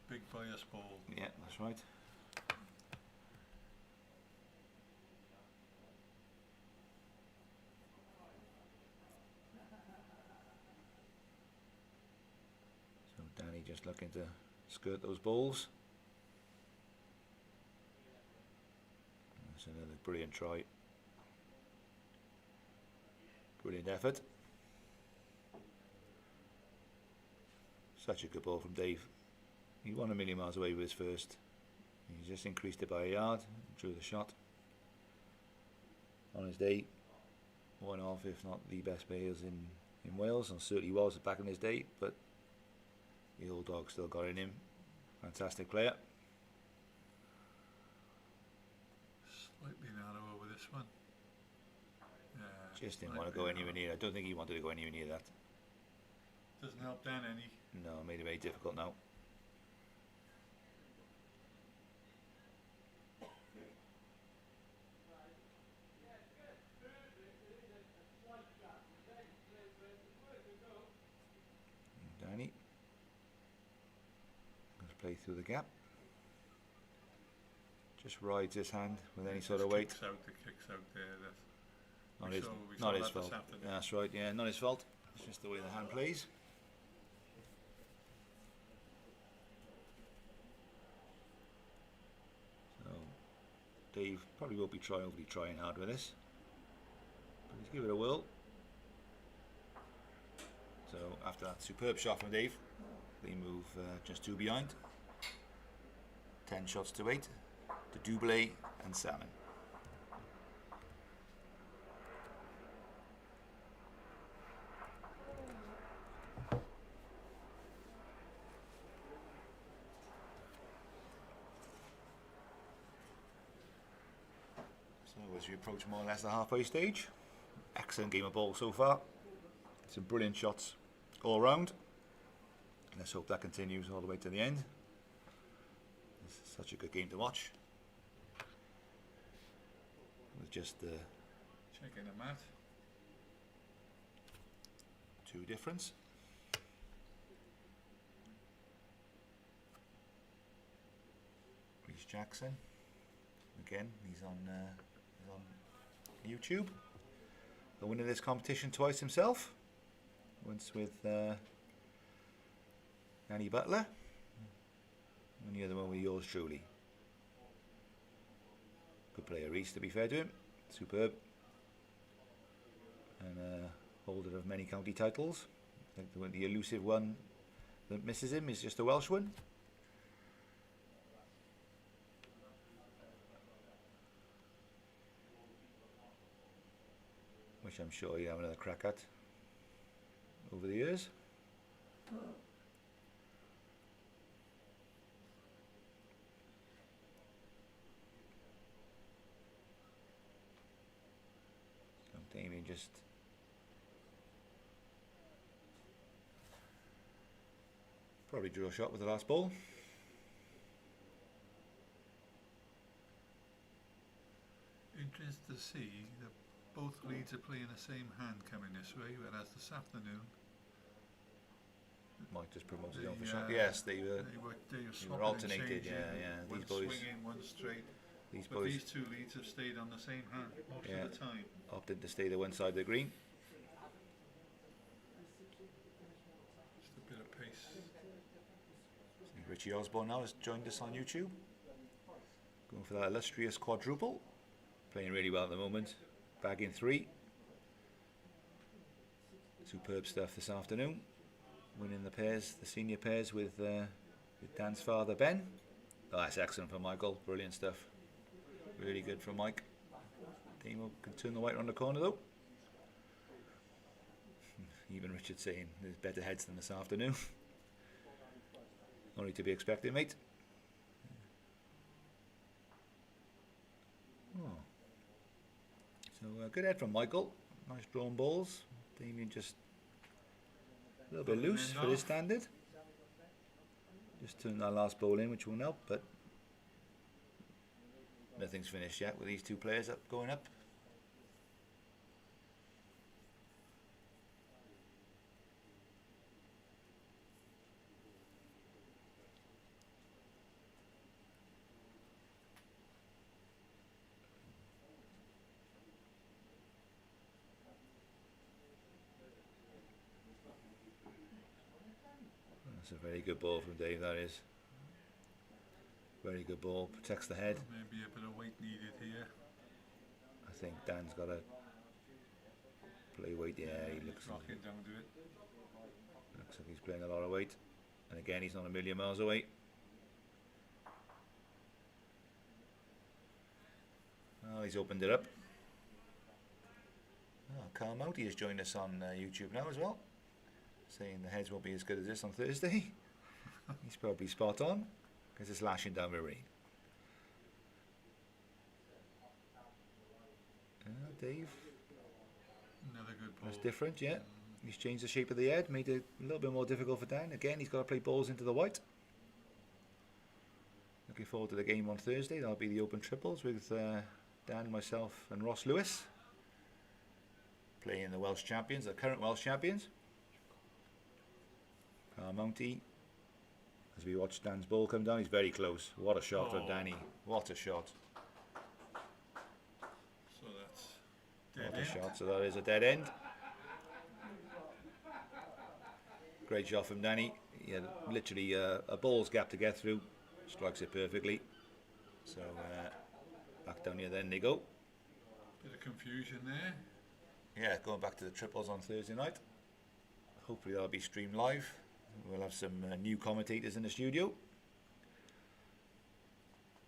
Big bias ball. Yeah, that's right. So Danny just looking to skirt those balls. That's another brilliant try. Brilliant effort. Such a good ball from Dave. He won a million miles away with his first. He just increased it by a yard, drew the shot. On his day, one of, if not the best players in Wales, and certainly was back in his day, but the old dog still got in him. Fantastic player. Slightly narrower with this one. Yeah, Just didn't want to go anywhere near. I don't think he wanted to go anywhere near that. Doesn't help Dan any. No, made it very difficult now. Danny going to play through the gap. Just rides his hand with any sort of weight. Kicks out there. Not We his, saw- we not saw his that this fault. afternoon. That's right. Yeah, not his fault. It's just the way the hand plays. So Dave probably won't be overly trying hard with this, but let's give it a whirl. So after that superb shot from Dave, they move just 2 behind. 10 shots to 8 to Double and Salmon. as we approach more or less the halfway stage. Excellent game of ball so far. Some brilliant shots all round. Let's hope that continues all the way to the end. It's such a good game to watch. With just Checking the mat. two difference. Reece Jackson. Again, he's on YouTube. The winner of this competition twice himself. Once with Annie Butler. And the other one with yours truly. Good player, Reece, to be fair to him. Superb. And holder of many county titles. I think the elusive one that misses him is just a Welsh one. Which I'm sure he'll have another crack at over the years. So Damian just probably drew a shot with the last ball. Interested to see that both leads are playing the same hand coming this way, whereas this afternoon Mike just promoted his own for the, shot. Yes, they were they were alternated, swapping and changing, yeah. one These boys, swinging, one straight. these But boys these two leads have stayed on the same hand most Yeah. of the time. opted to stay to one side of the green. Just a bit of pace. Richie Osborne now has joined us on YouTube. Going for that illustrious quadruple. Playing really well at the moment. Bagging 3. Superb stuff this afternoon. Winning the pairs, the senior pairs with Dan's father Ben. Oh, that's excellent from Michael. Brilliant stuff. Really good from Mike. Damo can turn the white around the corner though. Even Richard saying there's better heads than this afternoon. Only to be expected, mate. Oh. So good head from Michael. Nice drawn balls. Damian just a little bit loose for his standard. Just turned that last ball in, which won't help, but nothing's finished yet with these two players up going up. That's a very good ball from Dave, that is. Very good ball, protects the head. Maybe a bit of weight needed here. I think Dan's got to play weight. Yeah, he looks like Rocking down to it. he's playing a lot of weight. And again, he's not a million miles away. Oh, he's opened it up. Oh, Carl Mouty has joined us on YouTube now as well, saying the heads won't be as good as this on Thursday. He's probably spot on, because it's lashing down with rain. Dave, Another good ball. that's different, yeah. He's changed the shape of the head, made it a little bit more difficult for Dan. Again, he's got to play balls into the white. Looking forward to the game on Thursday. That'll be the open triples with Dan, myself and Ross Lewis. Playing the Welsh champions, the current Welsh champions. Carl Mounty, as we watch Dan's ball come down, he's very close. What a shot from Danny. What a shot. So that's dead What a end. shot. So that is a dead end. Great shot from Danny. He had literally a ball's gap to get through. Strikes it perfectly. So back down here then they go. Bit of confusion there. Yeah, going back to the triples on Thursday night. Hopefully that'll be streamed live. We'll have some new commentators in the studio.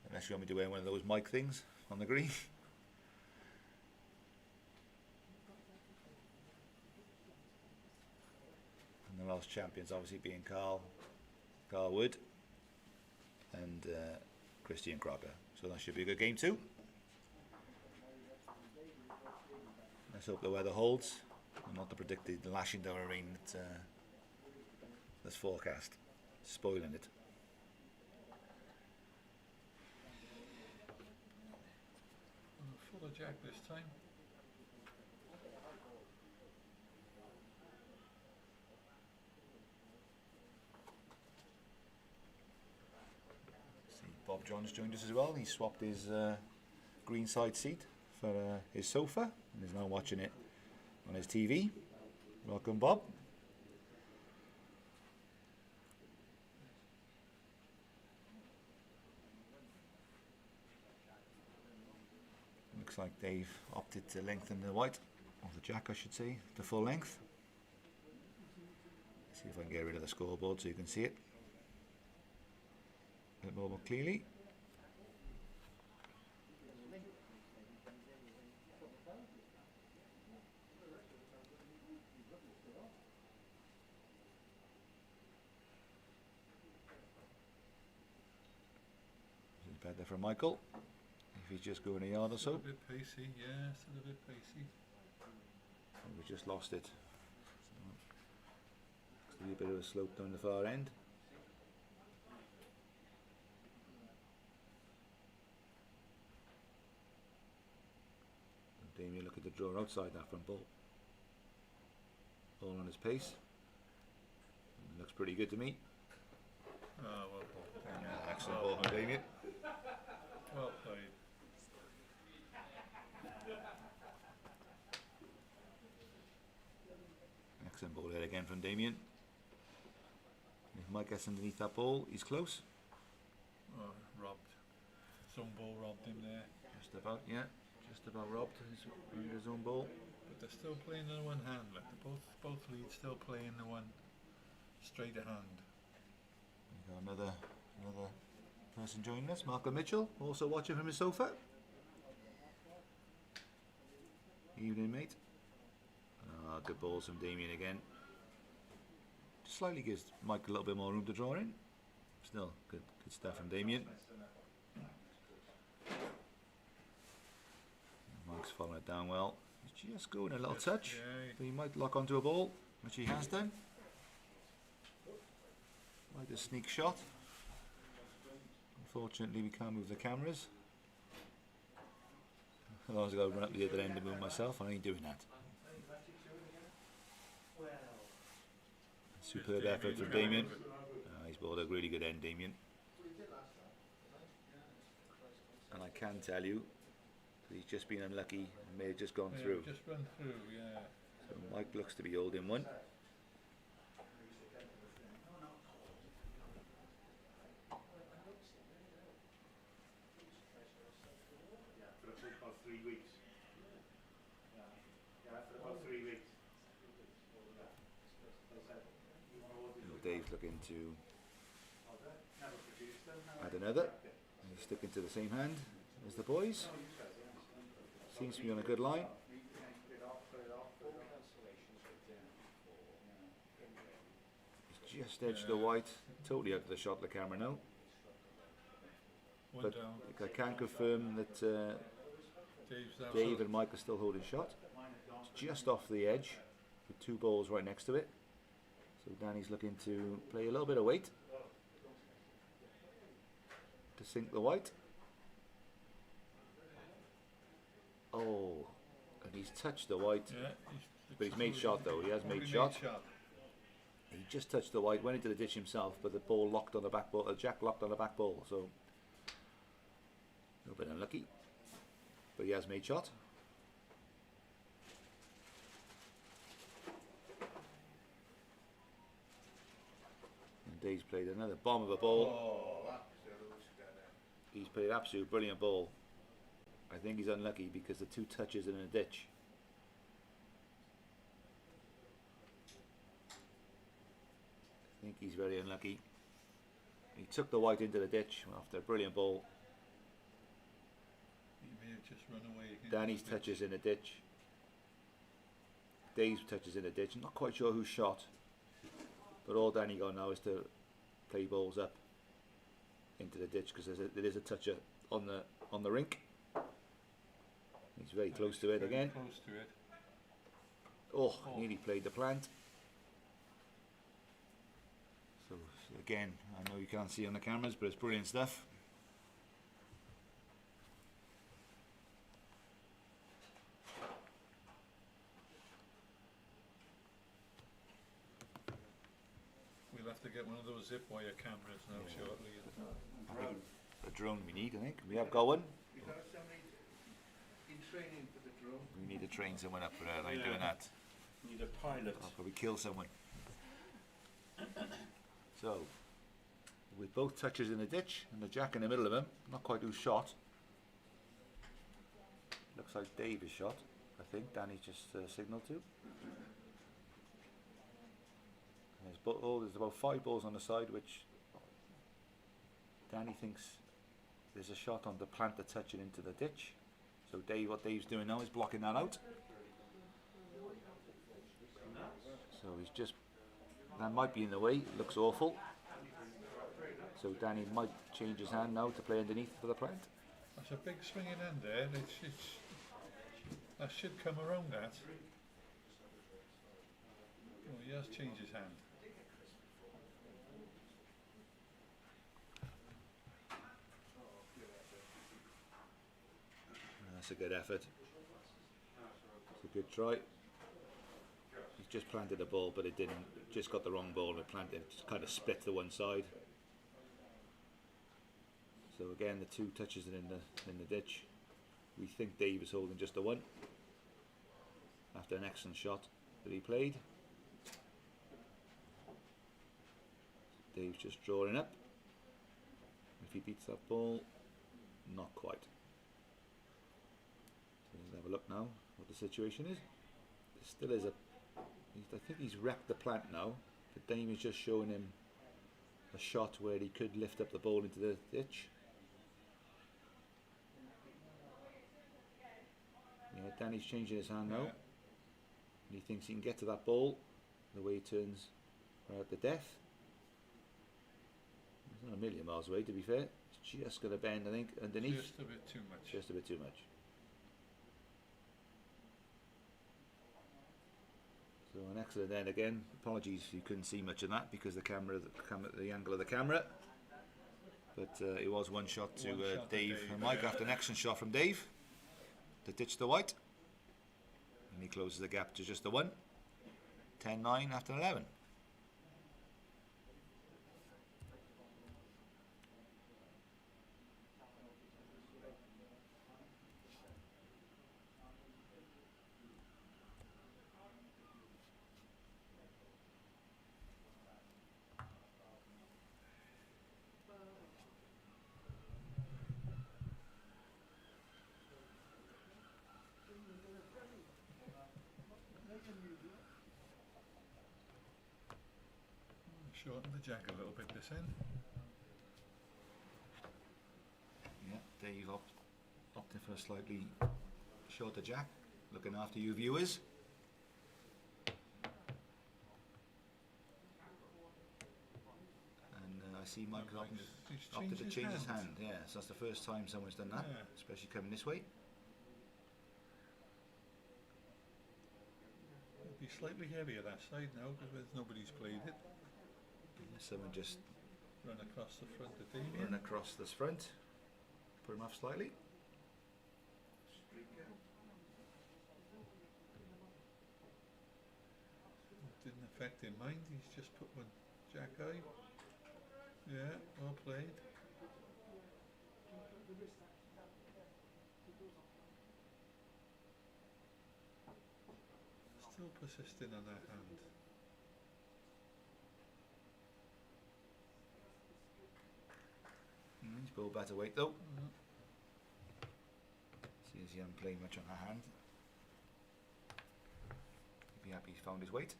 Unless you want me to wear one of those mic things on the green. And the Welsh champions obviously being Carl Wood and Christian Crocker. So that should be a good game too. Let's hope the weather holds and not the predicted lashing down of rain that's forecast, spoiling it. Full of jack this time. See, Bob John's joined us as well. He swapped his greenside seat for his sofa and is now watching it on his TV. Welcome, Bob. Looks like Dave opted to lengthen the white, or the jack I should say, to full length. See if I can get rid of the scoreboard so you can see it a bit more clearly. This is better for Michael. If he's just going a yard or so. A bit pacey, yeah, still a bit pacey. And we just lost it. So, a bit of a slope down the far end. And Damian looking to draw outside that front ball. All on his pace. And looks pretty good to me. Oh, well played. Yeah, excellent ball from Damian. Well played. Excellent ball there again from Damian. If Mike gets underneath that ball, he's close. Oh, robbed. Some ball robbed him there. Just about, yeah. Just about robbed his own ball. But they're still playing in one hand. Like both leads still playing the one straight ahead. We've got another person joining us, Malcolm Mitchell, also watching from his sofa. Evening, mate. Good balls from Damian again. Just slightly gives Mike a little bit more room to draw in. Still, good stuff from Damian. Mike's following it down well. He's just going a little touch. Yeah. So he might lock onto a ball, which he has done. Like a sneak shot. Unfortunately, we can't move the cameras. Otherwise, I've got to run up the other end and move myself. I ain't doing that. Superb effort from Damian. He's bowled a really good end, Damian. And I can tell you, he's just been unlucky and may have just gone through. Just run through, yeah. So Mike looks to be holding one. Dave's looking to add another. He's sticking to the same hand as the boys. Seems to be on a good line. He's just edged the white, totally out of the shot of the camera now. One But down. I can confirm that Dave and Mike are still holding shot. It's just off the edge with two balls right next to it. So Danny's looking to play a little bit of weight to sink the white. Oh, and he's touched the white, Yeah, but he's made shot though. He has made shot. He just touched the white, went into the ditch himself, but the ball locked on the back ball. Jack locked on the back ball, so a little bit unlucky. But he has made shot. Dave's played another bomb of a ball. He's played an absolute brilliant ball. I think he's unlucky because the two touches in a ditch. I think he's very unlucky. He took the white into the ditch after a brilliant ball. He may have just run away again. Danny's touches in a ditch. Dave's touches in a ditch. I'm not quite sure who shot. But all Danny got now is to play balls up into the ditch because there is a toucher on the rink. He's very close to it again. Close to it. Oh, nearly played the plant. So again, I know you can't see on the cameras, but it's brilliant stuff. We'll have to get one of those zip wire cameras now shortly. I think a drone we need, I think. We have got one. You got somebody in training for the drone? We need to train someone up for that. I ain't doing that. Need a pilot. I'll probably kill someone. So, with both touches in the ditch and the jack in the middle of him, not quite who's shot. Looks like Dave is shot, I think. Danny's just signalled to. There's about 5 balls on the side, which Danny thinks there's a shot on the plant that's touching into the ditch. So what Dave's doing now is blocking that out. So he's just, that might be in the way, it looks awful. So Danny might change his hand now to play underneath for the plant. That's a big swinging end there. That should come around that. Oh, he has changed his hand. That's a good effort. It's a good try. He's just planted a ball, but it didn't. Just got the wrong ball and it planted. It just kind of split to one side. So again, the 2 touches are in the ditch. We think Dave is holding just the 1 after an excellent shot that he played. Dave's just drawing up. If he beats that ball, not quite. So let's have a look now what the situation is. There still is I think he's wrecked the plant now, but Damian's just showing him a shot where he could lift up the ball into the ditch. Yeah, Danny's changing his hand now. Yeah. And he thinks he can get to that ball the way he turns right at the death. It's not a million miles away, to be fair. It's just going to bend, I think, underneath. Just a bit too much. Just a bit too much. So an excellent end again. Apologies if you couldn't see much of that because the angle of the camera. But it was one shot to One shot to Dave. Dave, And Mike yeah. after an excellent shot from Dave to ditch the white. And he closes the gap to just the 1. 10-9 after 11. Shorten the jack a little bit this end. Yeah, Dave opting for a slightly shorter jack, looking after you viewers. And I see Mike He's opted to changed change his hand. hand. Yeah, so that's the first time someone's done that, Yeah. especially coming this way. It'll be slightly heavier that side now because nobody's played it. Someone just Run across the front of run Damian. across this front, put him off slightly. Didn't affect him mind, he's just put one jack eye. Yeah, well played. Still persisting on that hand. He's ball better weight though. Mhm. Seems he hasn't played much on her hand. He'd be happy he's found his weight.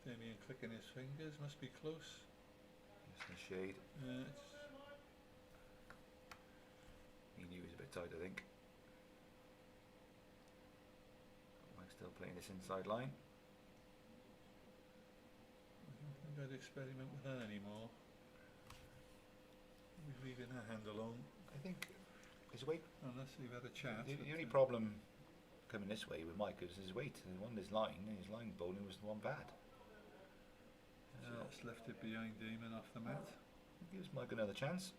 Damian clicking his fingers, must be close. Just a shade. It's He knew he was a bit tight, I think. Mike's still playing this inside line. I don't think I'd experiment with that anymore. We're leaving that hand alone. I think His weight. Unless you've had a chat. The only problem coming this way with Mike is his weight. He won his line, and his line bowling was the one bad. Just left it behind Damian off the mat. Gives Mike another chance.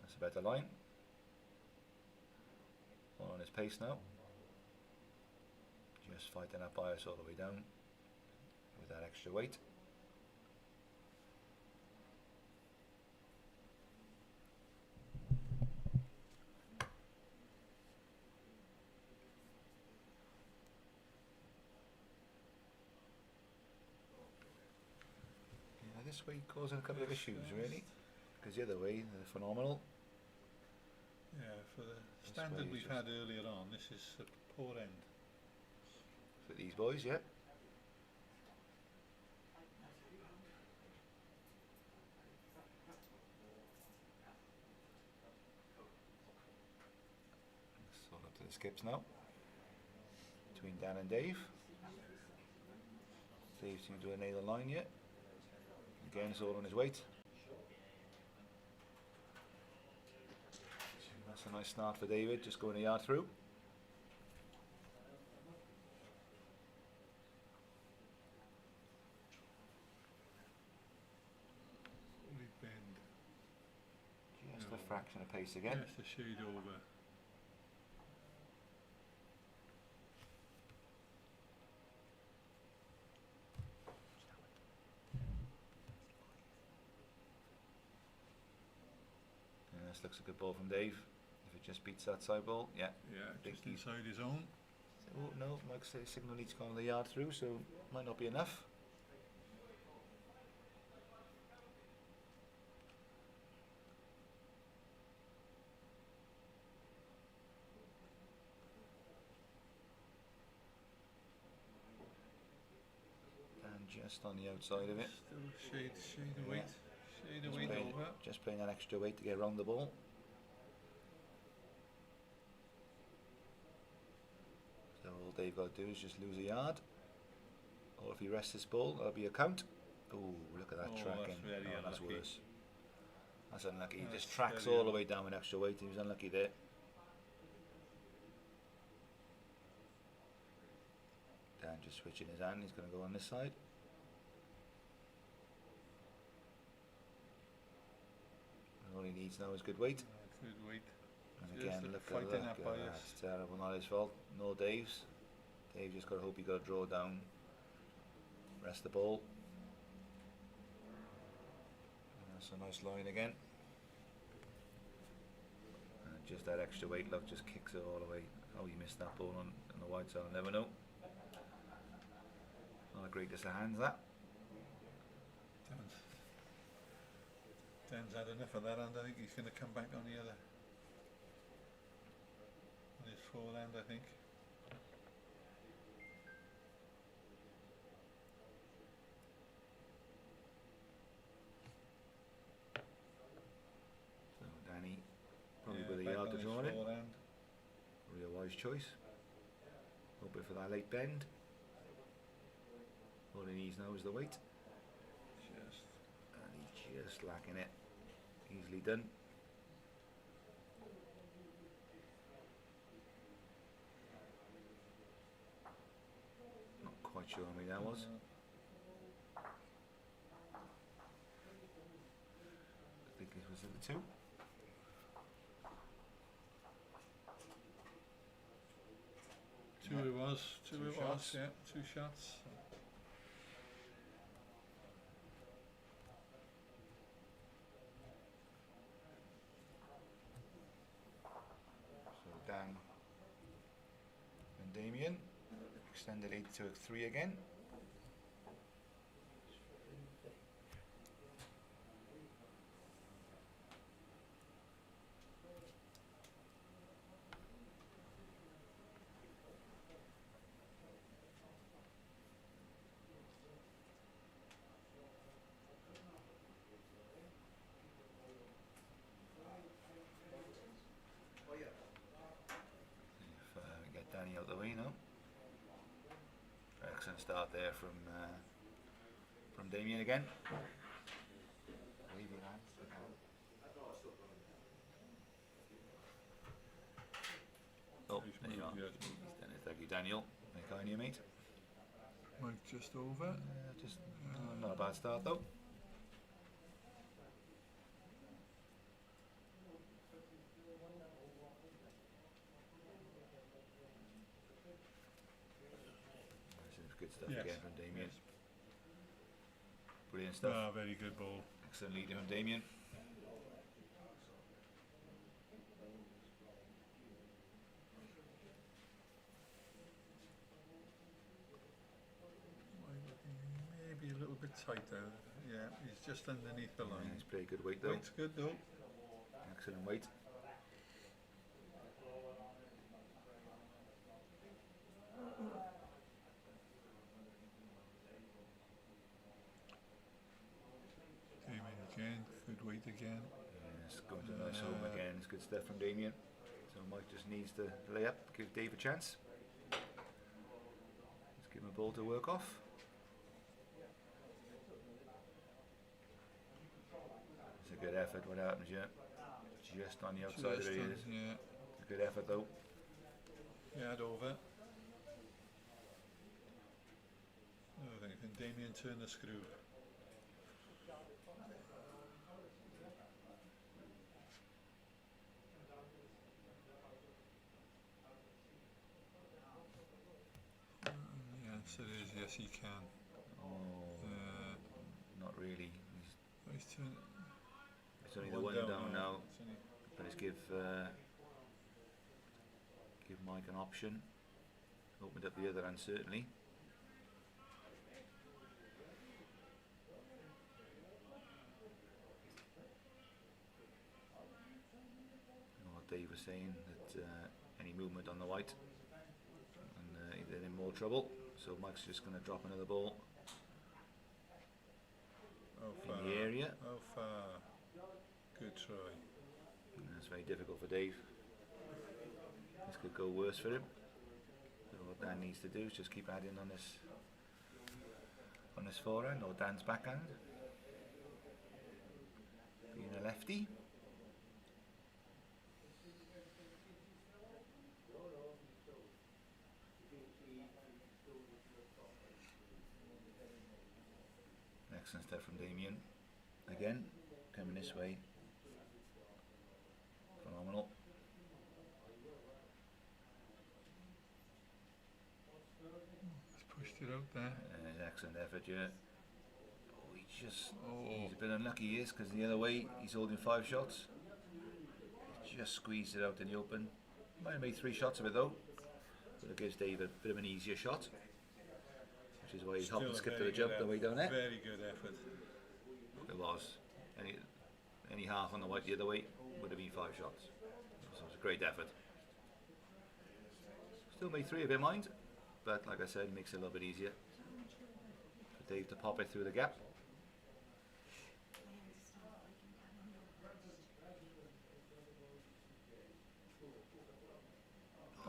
That's a better line. All on his pace now. Just fighting that bias all the way down with that extra weight. Yeah, this way causing a couple of issues really, because the other way they're phenomenal. Yeah, for the This standard way we've is had earlier on, this is the poor end. For these boys, yeah. So up to the skips now. Between Dan and Dave. Dave seems to have nailed the line yet. Again, it's all on his weight. That's a nice start for David, just going a yard through. We bend Just No. a fraction of pace again. just a shade over. And this looks a good ball from Dave. If it just beats that side ball, yeah. Yeah, Big just key. inside his own. Oh no, Mike's signal needs to go on the yard through, so might not be enough. And just on the outside of it. Still shade of Yeah. weight. Shade of Just weight playing, over. just playing that extra weight to get around the ball. So all Dave got to do is just lose a yard. Or if he rests this ball, that'll be a count. Oh, look at that Oh, that's tracking. very Oh, that's unlucky. worse. That's unlucky. He That's just tracks very all the way down with extra weight. He was unlucky there. Dan just switching his hand. He's going to go on this side. All he needs now is good weight. Good weight. And Just again, a look fight at in that. that bias. It's terrible. Not his fault. No Dave's. Dave just got to hope he got a draw down. Rest the ball. And that's a nice line again. And just that extra weight, look, just kicks it all the way. Oh, he missed that ball on the wide side. I'll never know. Not the greatest of hands, that. Dan's had enough of that, and I think he's going to come back on the other. On his forehand, I think. So Danny, probably Yeah, with a back yard on to his draw on it. forehand. Real wise choice. Hoping for that late bend. All he needs now is the weight. Just And he's just lacking it. Easily done. Not quite sure how many that was. I think it was the two. Two Yeah. it was. Two Two it was. shots. Yeah, 2 shots. So Dan and Damian extended 8 to 3 again. If we get Danny out the way now. Excellent start there from Damian again. Wave your hands. Daniel. Make eye on you, mate. Mike just over. Just not a bad start though. This is good stuff Yes. again from Damian. Yes. Brilliant stuff. Ah, very good ball. Excellent leader from Damian. Maybe a little bit tighter. Yeah, he's just underneath the Yeah, line. he's pretty good weight though. Weight's good though. Excellent weight. Damian again, good weight again. Yes, going to a nice home again. It's good stuff from Damian. So Mike just needs to lay up, give Dave a chance. Just give him a ball to work off. It's a good effort. What happens here? Just on the outside Just of it. on- Is. yeah, It's a good effort though. yard over. Oh, then can Damian turn the screw? The answer is yes, he can. Oh, not really. He's turned It's only the one down now. It's only- But let's give Mike an option. Opened up the other hand certainly. And what Dave was saying, that any movement on the white and they're in more trouble. So Mike's just going to drop another ball How in far? the area. How far? Good try. And that's very difficult for Dave. This could go worse for him. So what Dan needs to do is just keep adding on this forehand or Dan's backhand. Being a lefty. Excellent stuff from Damian. Again, coming this way. Phenomenal. He's pushed it out there. Excellent effort, yeah. Oh, Oh. he's a bit unlucky, he is, because the other way he's holding 5 shots. He just squeezed it out in the open. Might have made 3 shots of it though, but it gives Dave a bit of an easier shot, which is why he's Still hopped and a skipped to very the jump good the way down there. Very good effort. It was. Any half on the white the other way would have been 5 shots. So it was a great effort. Still made 3 of it, mind, but like I said, it makes it a little bit easier for Dave to pop it through the gap.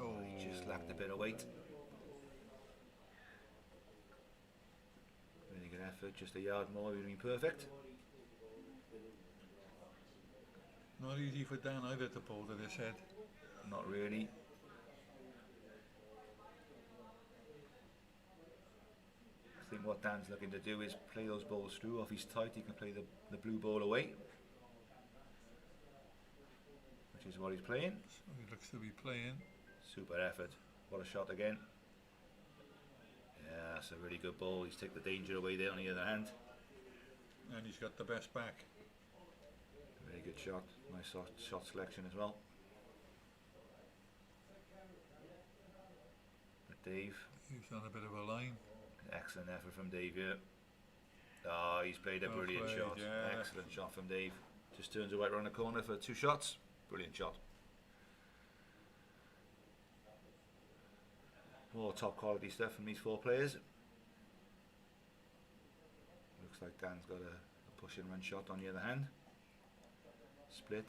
Oh, he just lacked a bit of weight. Really good effort, just a yard more would have been perfect. Not easy for Dan either to pull to this head. Not really. I think what Dan's looking to do is play those balls through. If he's tight, he can play the blue ball away, which is what he's playing. So he looks to be playing. Super effort. What a shot again. Yeah, that's a really good ball. He's taken the danger away there on the other hand. And he's got the best back. Very good shot. Nice shot selection as well. But Dave, He's on a bit of a line. excellent effort from Dave here. Oh, he's played a Well brilliant played, shot. yeah. Excellent shot from Dave. Just turns it right around the corner for 2 shots. Brilliant shot. More top quality stuff from these 4 players. Looks like Dan's got a push and run shot on the other hand. Split.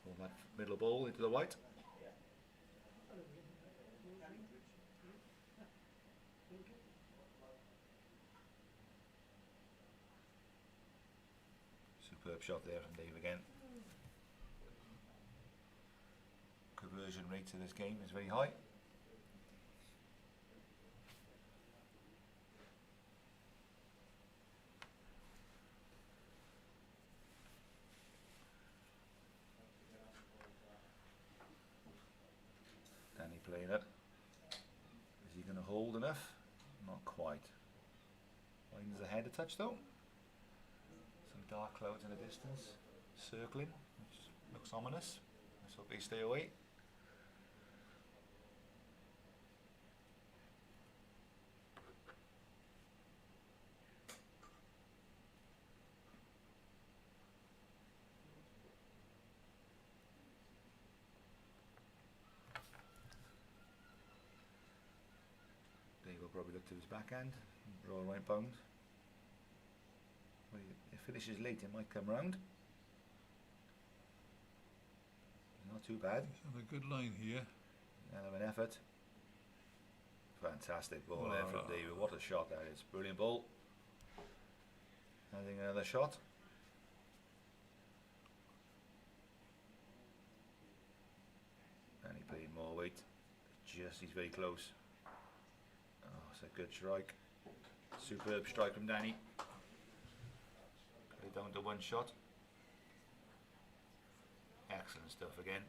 Pull that middle ball into the white. Superb shot there from Dave again. Conversion rate to this game is very high. playing it. Is he going to hold enough? Not quite. Winds ahead a touch though. Some dark clouds in the distance, circling, which looks ominous. Let's hope they stay away. Dave will probably look to his backhand, roll right bound. Well, if it finishes late, it might come round. Not too bad. He's on a good line here. Hell of an effort. Fantastic ball there from David. What a shot that is. Brilliant ball. I think another shot. And he played more weight. He's very close. Oh, it's a good strike. Superb strike from Danny. Got it down to one shot. Excellent stuff again.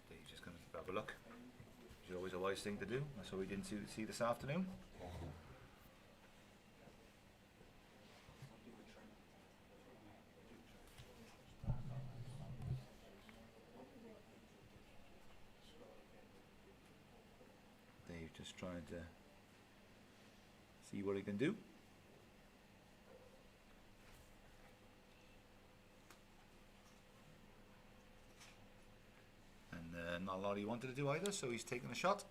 Dave's just going to have a look. It's always a wise thing to do. That's what we didn't see this afternoon. Dave just trying to see what he can do. And not a lot he wanted to do either, so he's taking a shot.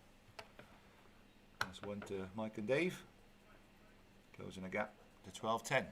That's one to Mike and Dave. Closing the gap to 12-10.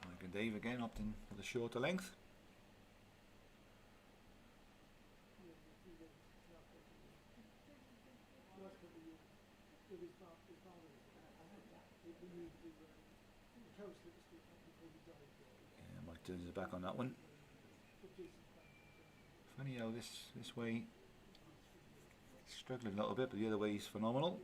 Mike and Dave again opting for the shorter length. Yeah, Mike turns his back on that one. Funny how this way he's struggling a little bit, but the other way he's phenomenal.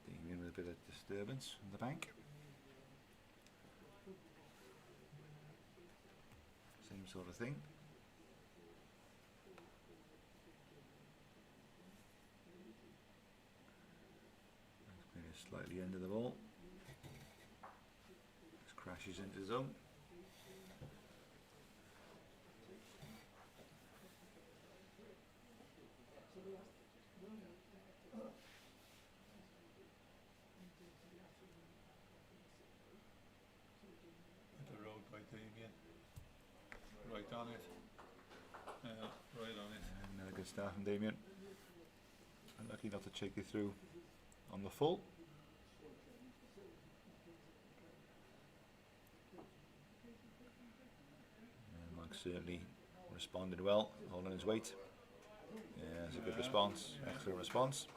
Damian with a bit of disturbance on the bank. Same sort of thing. It's slightly under the ball. Just crashes into the zone. The road by Damian. Right on it. Right on it. Another good start from Damian. Lucky not to check you through on the full. And Mike certainly responded well, holding his weight. Yeah, it's a good response. Excellent response.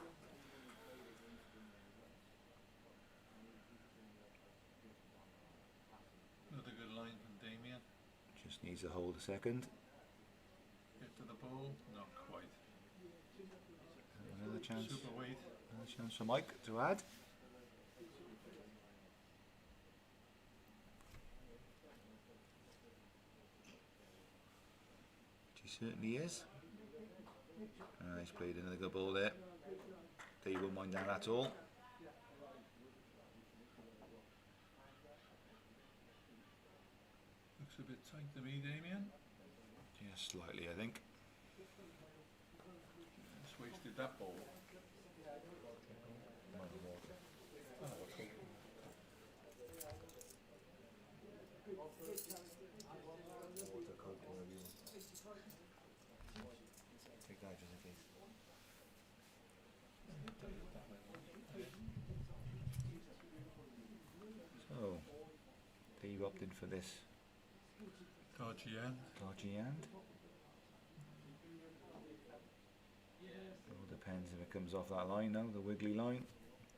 Another good line from Damian. Just needs to hold a second. Get to the ball, not quite. Another chance. Super weight. Another chance for Mike to add. He certainly is. He's played another good ball there. Dave won't mind that at all. Looks a bit tight to me, Damian. Just slightly, I think. Just wasted that ball. Oh, opted for this Dodgy end. dodgy end. All depends if it comes off that line now, the wiggly line.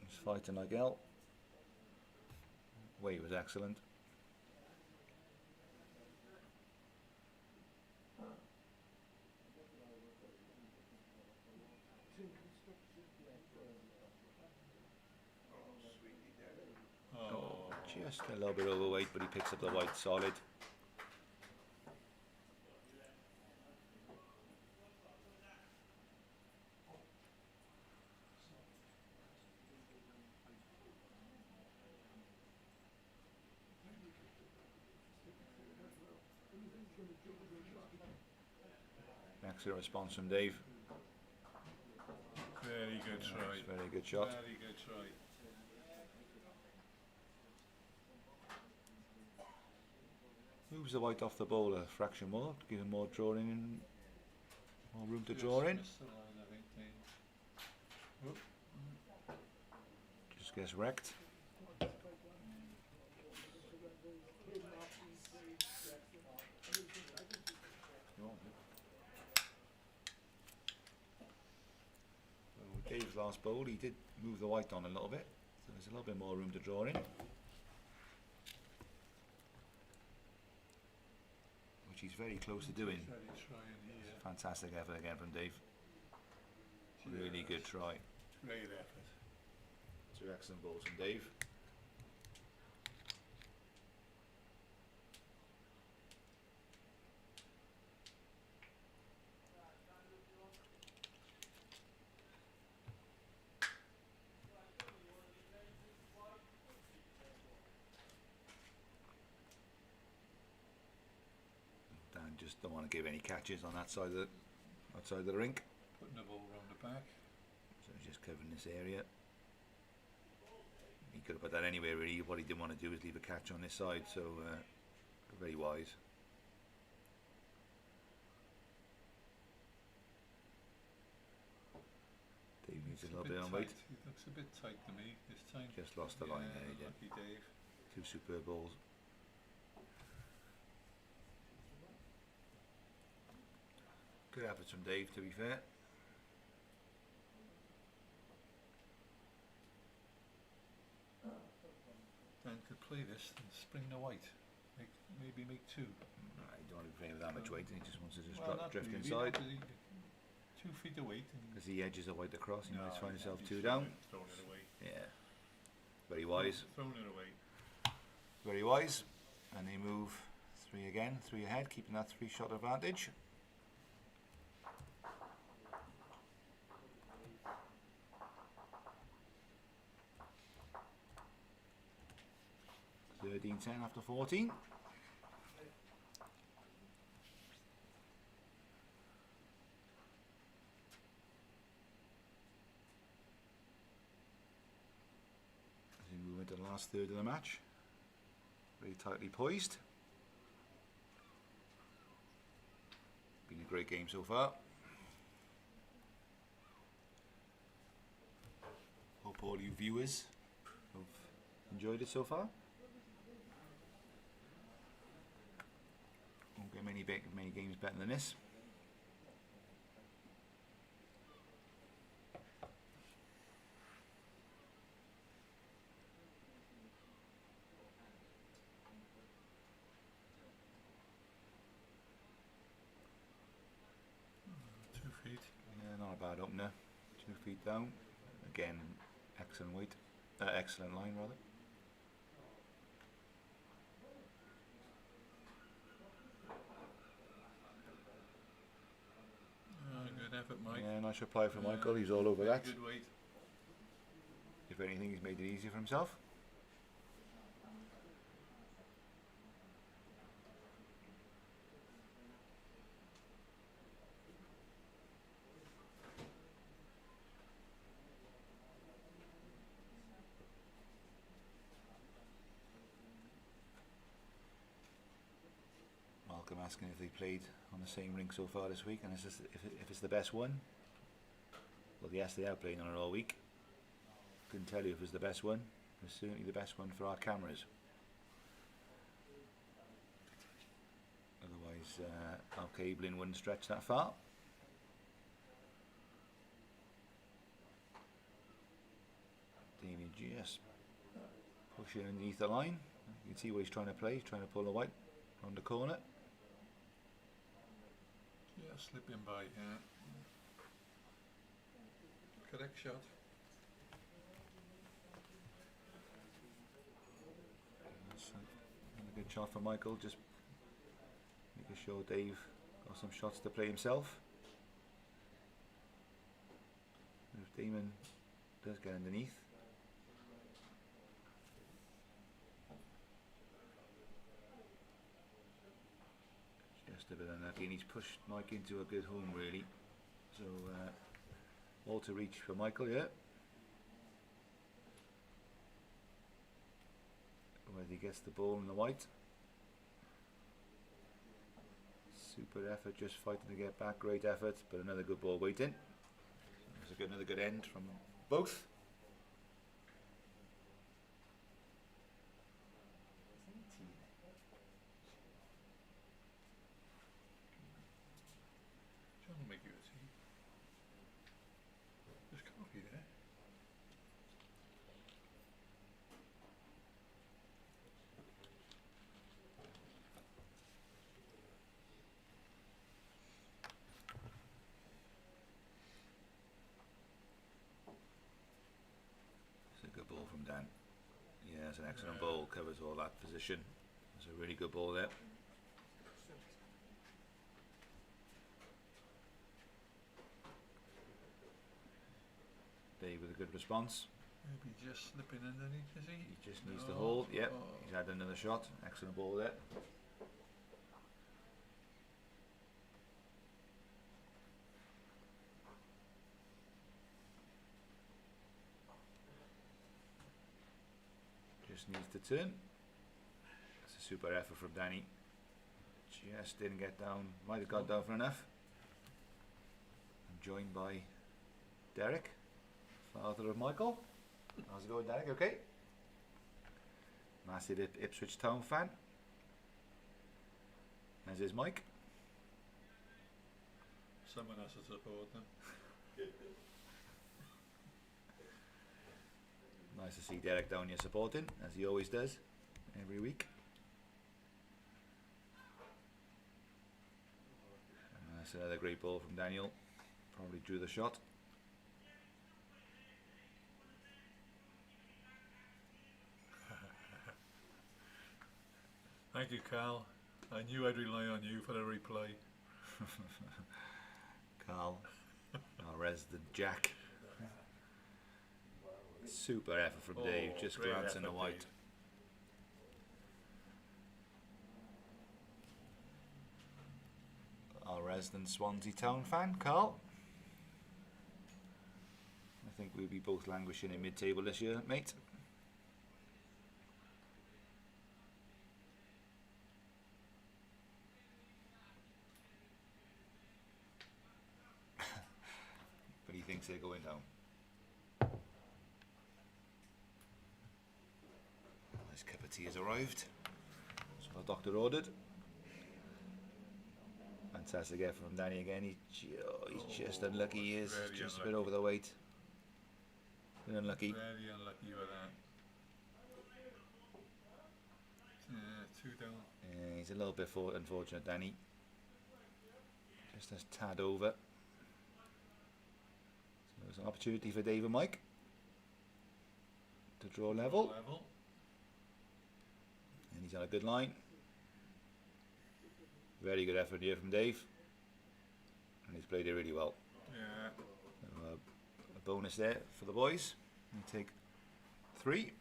It's fighting like hell. Weight was excellent. Oh, Just a little bit overweight, but he picks up the white solid. Excellent response from Dave. very good try. It's a very good shot. Very good try. Moves the white off the bowl a fraction more, to give him more drawing in, more room to draw in. Missed the line, I think, Dave. Oop. Just gets wrecked. So Dave's last bowl, he did move the white on a little bit, so there's a little bit more room to draw in. Which he's very close to doing. Very trying here. Fantastic effort again from Dave. Really good try. Great effort. Two excellent balls from Dave. Dan just don't want to give any catches on that side of the outside of the rink. Putting the ball round the back. So he's just covering this area. He could have put that anywhere really. What he didn't want to do is leave a catch on this side, so very wise. Dave needs a little bit on weight. It looks a bit tight to me this time. Just lost the line there, he did. Lucky Dave. Two superb balls. Good efforts from Dave, to be fair. Dan could play this and spring the white. Maybe make two. Nah, he don't want to be playing with that much weight, he just wants to just Well, drop, not drift really, inside. not really. 2 feet of weight. As he edges the white across, he might find himself he's two thrown down. Thrown it away. Yeah. Very wise. Thrown it away. Very wise. And they move three again, three ahead, keeping that 3-shot advantage. (13-10) after 14. As we move into the last third of the match. Very tightly poised. Been a great game so far. Hope all you viewers have enjoyed it so far. Won't get many games better than this. Yeah, not a bad opener. 2 feet down. Again, excellent weight. Excellent line, rather. Good effort, Mike. Yeah, nice reply from Michael. He's all over that. Good weight. If anything, he's made it easier for himself. Malcolm asking if they played on the same rink so far this week, and it's just, if it's the best one. Well, yes, they are playing on it all week. Couldn't tell you if it was the best one. It was certainly the best one for our cameras. His our cabling wouldn't stretch that far. Damian just pushing underneath the line. You can see what he's trying to play. He's trying to pull the white around the corner. Yeah, slipping by, yeah. Correct shot. That's another good shot for Michael. Just making sure Dave got some shots to play himself. If Damon does get underneath. Just a bit unlucky, and he's pushed Mike into a good home really. So all to reach for Michael, yeah. Whether he gets the ball in the white. Super effort, just fighting to get back, great effort, but another good ball waiting. There's another good end from both. John will make you a tea. There's coffee there. It's a good ball from Dan. Yeah, it's an excellent ball, covers all that position. It's a really good ball there. Dave with a good response. Maybe just slipping underneath, is he? He just needs to No. hold. Yep, Oh. he's had another shot. Excellent ball there. Just needs to turn. That's a super effort from Danny. Just didn't get down. Might have got down for enough. I'm joined by Derek, father of Michael. How's it going, Derek? Okay. Massive Ipswich Town fan. As is Mike. Someone has to support them. Nice to see Derek down here supporting, as he always does, every week. And that's another great ball from Daniel. Probably drew the shot. Thank you, Carl. I knew I'd rely on you for the replay. Carl, our resident Jack. Super effort from Dave, just great glancing the effort, white. Dave. Our resident Swansea Town fan, Carl. I think we'll be both languishing in mid-table this year, mate. But he thinks they're going down. This cup of tea has arrived. That's what the doctor ordered. Fantastic effort from Danny again. He's just unlucky. He is very just a unlucky. bit over the weight. Bit unlucky. Very unlucky with that. Yeah, 2 down. Yeah, he's a little bit unfortunate, Danny. Just a tad over. So there's an opportunity for Dave and Mike to draw level. And he's on a good line. Very good effort here from Dave. And he's played it really well. Yeah. So, a bonus there for the boys. And take 3.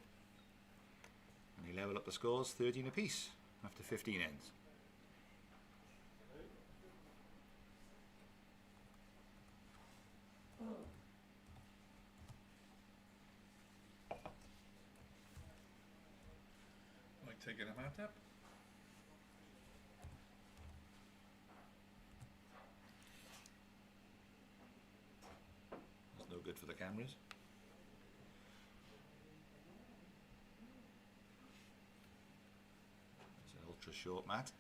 And they level up the scores 13 apiece after 15 ends. Like taking a mat up. That's no good for the cameras. It's an ultra short mat.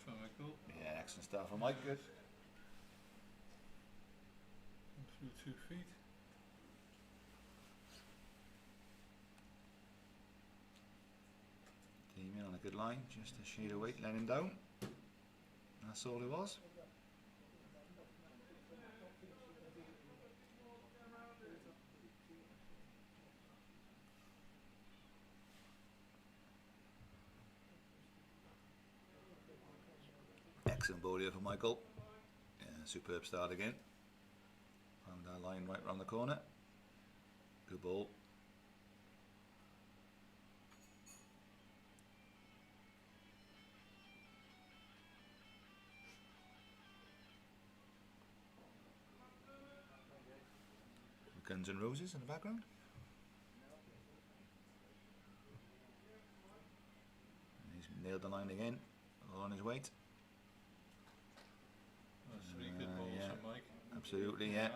for Michael. Yeah, excellent start for Mike. Good. Through 2 feet. Damian on a good line, just a shade of weight, let him down. That's all it was. Excellent ball here for Michael. Yeah, superb start again. Found that line right round the corner. Good ball. Guns and Roses in the background. And he's nailed the line again, all on his weight. That's 3 good balls yeah. from Mike. Absolutely, yeah.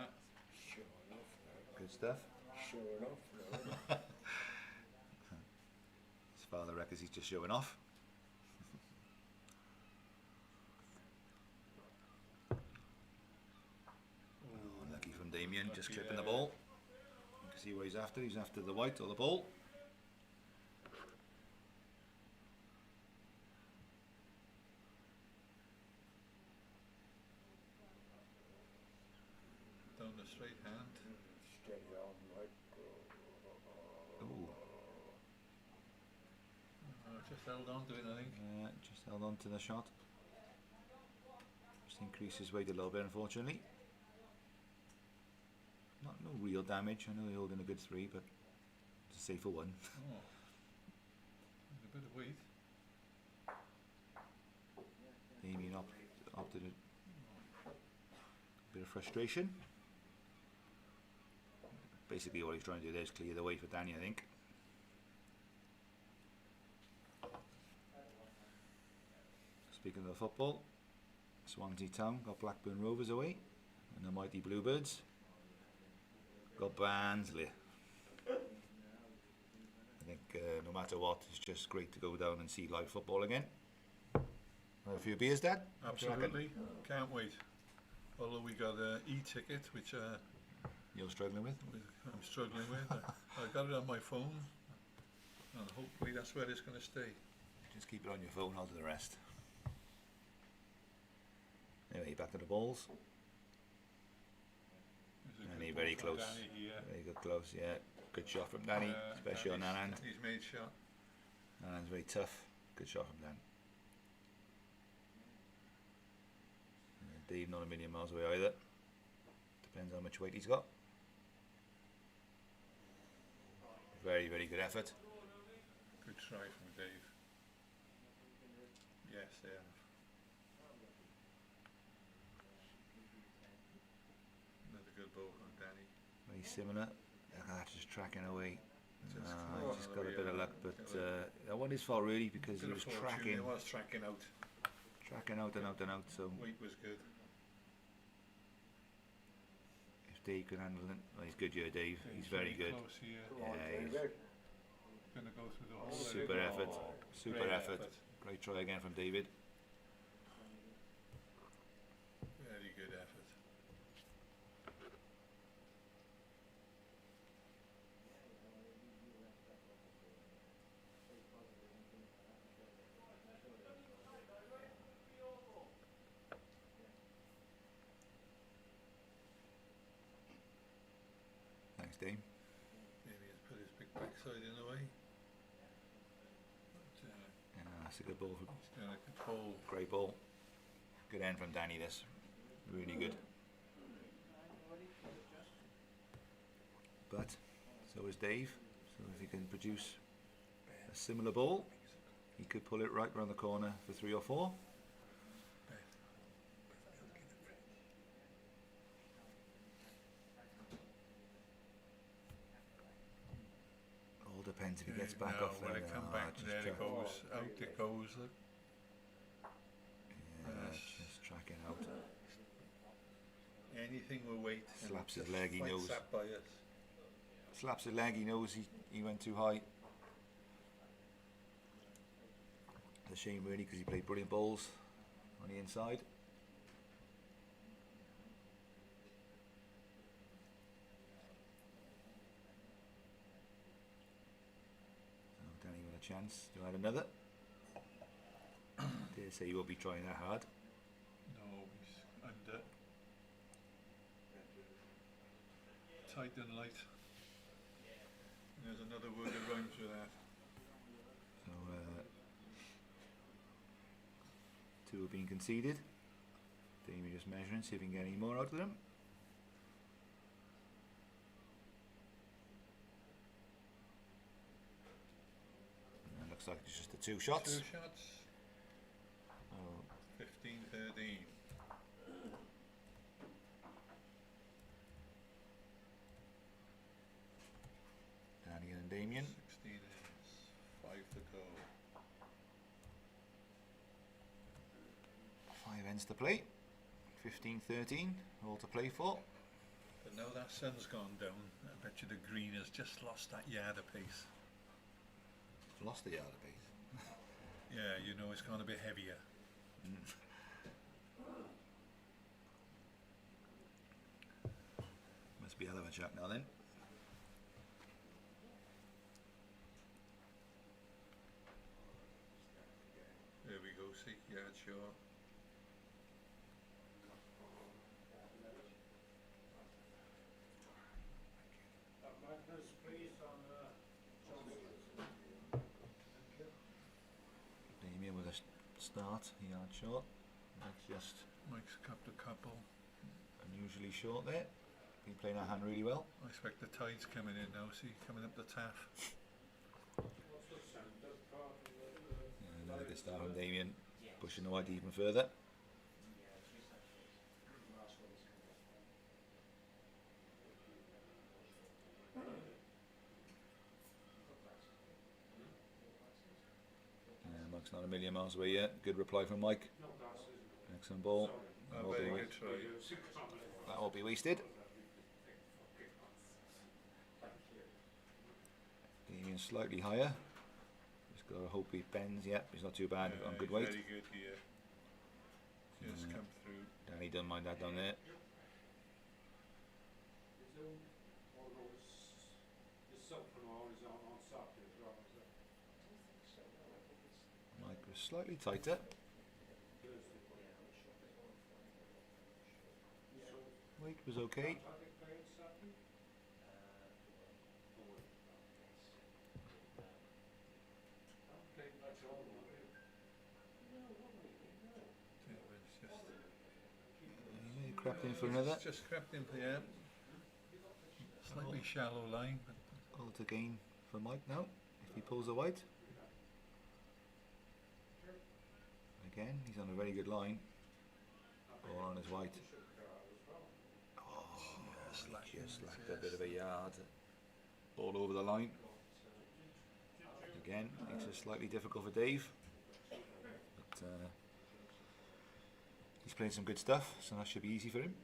Sure enough, Good stuff. Sure enough, His father reckons he's just showing off. Oh, lucky from Damian, just Lucky clipping the there. ball. You can see what he's after. He's after the white or the ball. Down the straight hand. steady on, Mike. Ooh, Just held on to it, I think. just held on to the shot. Just increased his weight a little bit, unfortunately. No real damage. I know he held in a good 3, but it's a safer one. Oh. With a bit of weight. Damian opted a bit of frustration. Basically, all he's trying to do there is clear the way for Danny, I think. Speaking of the football, Swansea Town got Blackburn Rovers away, and the mighty Bluebirds got Barnsley. I think no matter what, it's just great to go down and see live football again. Have a few beers, Dad? What do you reckon? Absolutely. Can't wait. Although we got an e-ticket, which You're struggling with? I'm struggling with. I got it on my phone, and hopefully that's where it's going to stay. Just keep it on your phone, I'll do the rest. Anyway, back to the balls. There's a Danny good very ball from close. Danny here. Very good close, yeah. Good shot from Danny, especially on that hand. He's made shot. That hand's very tough. Good shot from Dan. Dave not a million miles away either. Depends how much weight he's got. Very, very good effort. Good try from Dave. Yes, they have. Another good ball from Danny. Very similar. Just tracking away. Just He's just got a away bit of on luck, but that wasn't his fault really because he Bit was of fortune, tracking He was tracking out. and out and out. So Weight was good. if Dave could handle it, well, he's good here, Dave. He's very good. Close here. Yeah, he's Gonna go through the whole. super leg. effort. Super Great effort. Great try again from David. Very good effort. Thanks, Dave. Maybe he's put his big backside in the way. But, Yeah, that's a good ball. he's gonna control. Great ball. Good end from Danny. This really good. But so is Dave. So if he can produce a similar ball, he could pull it right round the corner for 3 or 4. All depends if he gets back Now, off when there. it comes Ah, back, just there tra- it goes. Out it goes. Look. Yeah, Yes. just tracking out. Anything with weight. and Slaps his just leg, he flights knows. that by us. Slaps his leg. He knows he went too high. It's a shame really because he played brilliant balls. on the inside. So Danny with a chance to add another. Dare say he won't be trying that hard. No, he's under. Tight and light. And there's another word that rhymes with that. So two have been conceded. Damian just measuring, see if he can get any more out of them. And it looks like it's just the two shots. Two shots. Oh, 15-13. Danny and Damian. 16 is 5 to go. 5 ends to play. 15-13, all to play for. But now that sun's gone down, I bet you the green has just lost that yard of pace. Lost the yard of pace. Yeah, you know it's going to be heavier. Must be a hell of a jack now then. There we go, see, yard short. Magnus, please, on Damian with a start, yard short. That's just Mike's capped a couple. unusually short there. Been playing our hand really well. I expect the tide's coming in now, see, coming up the taff. Yeah, another good start from Damian, pushing the white even further. Mike's not a million miles away yet. Good reply from Mike. Excellent ball. That won't Very be, good try. that won't be wasted. Damian slightly higher. Just got to hope he bends. Yep, he's not too bad on good he's weight. Very good here. Just come through. Danny don't mind that down there. Mike was slightly tighter. Weight was okay. He crept in for another. Just crept in for, yeah. Slightly shallow line, but All to gain for Mike now, if he pulls a white. Again, he's on a very good line. Or on his white. Oh, he just lacked a bit of a yard. All over the line. Again, makes it slightly difficult for Dave. But he's playing some good stuff, so that should be easy for him.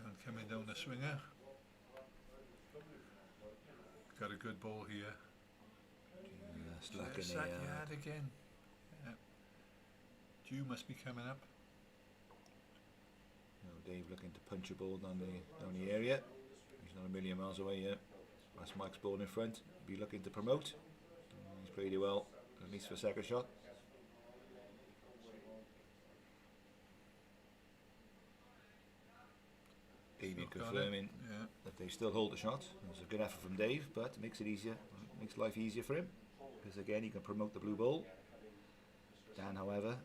and coming down the swinger. Got a good ball here. Slack in Just the that yard again. Yeah. Dew must be coming up. Dave looking to punch a ball down the area. He's not a million miles away yet. That's Mike's ball in front. Be looking to promote. He's played it well, at least for a second shot. Damian Still got confirming it. Yeah. that they still hold the shot. It was a good effort from Dave, but it makes it easier. Makes life easier for him. Because again, he can promote the blue ball. Dan, however,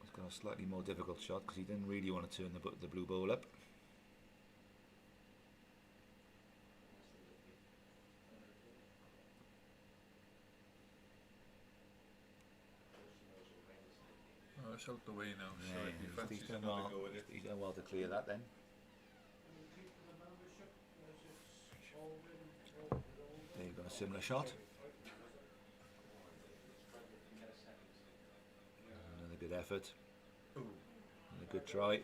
has got a slightly more difficult shot because he didn't really want to turn the blue ball up. Oh, it's out the way now, so Yeah, if he he's fancies done another well. go with it. He's done well to clear that then. membership, They've got similar shot. Another good effort. Another good try. Like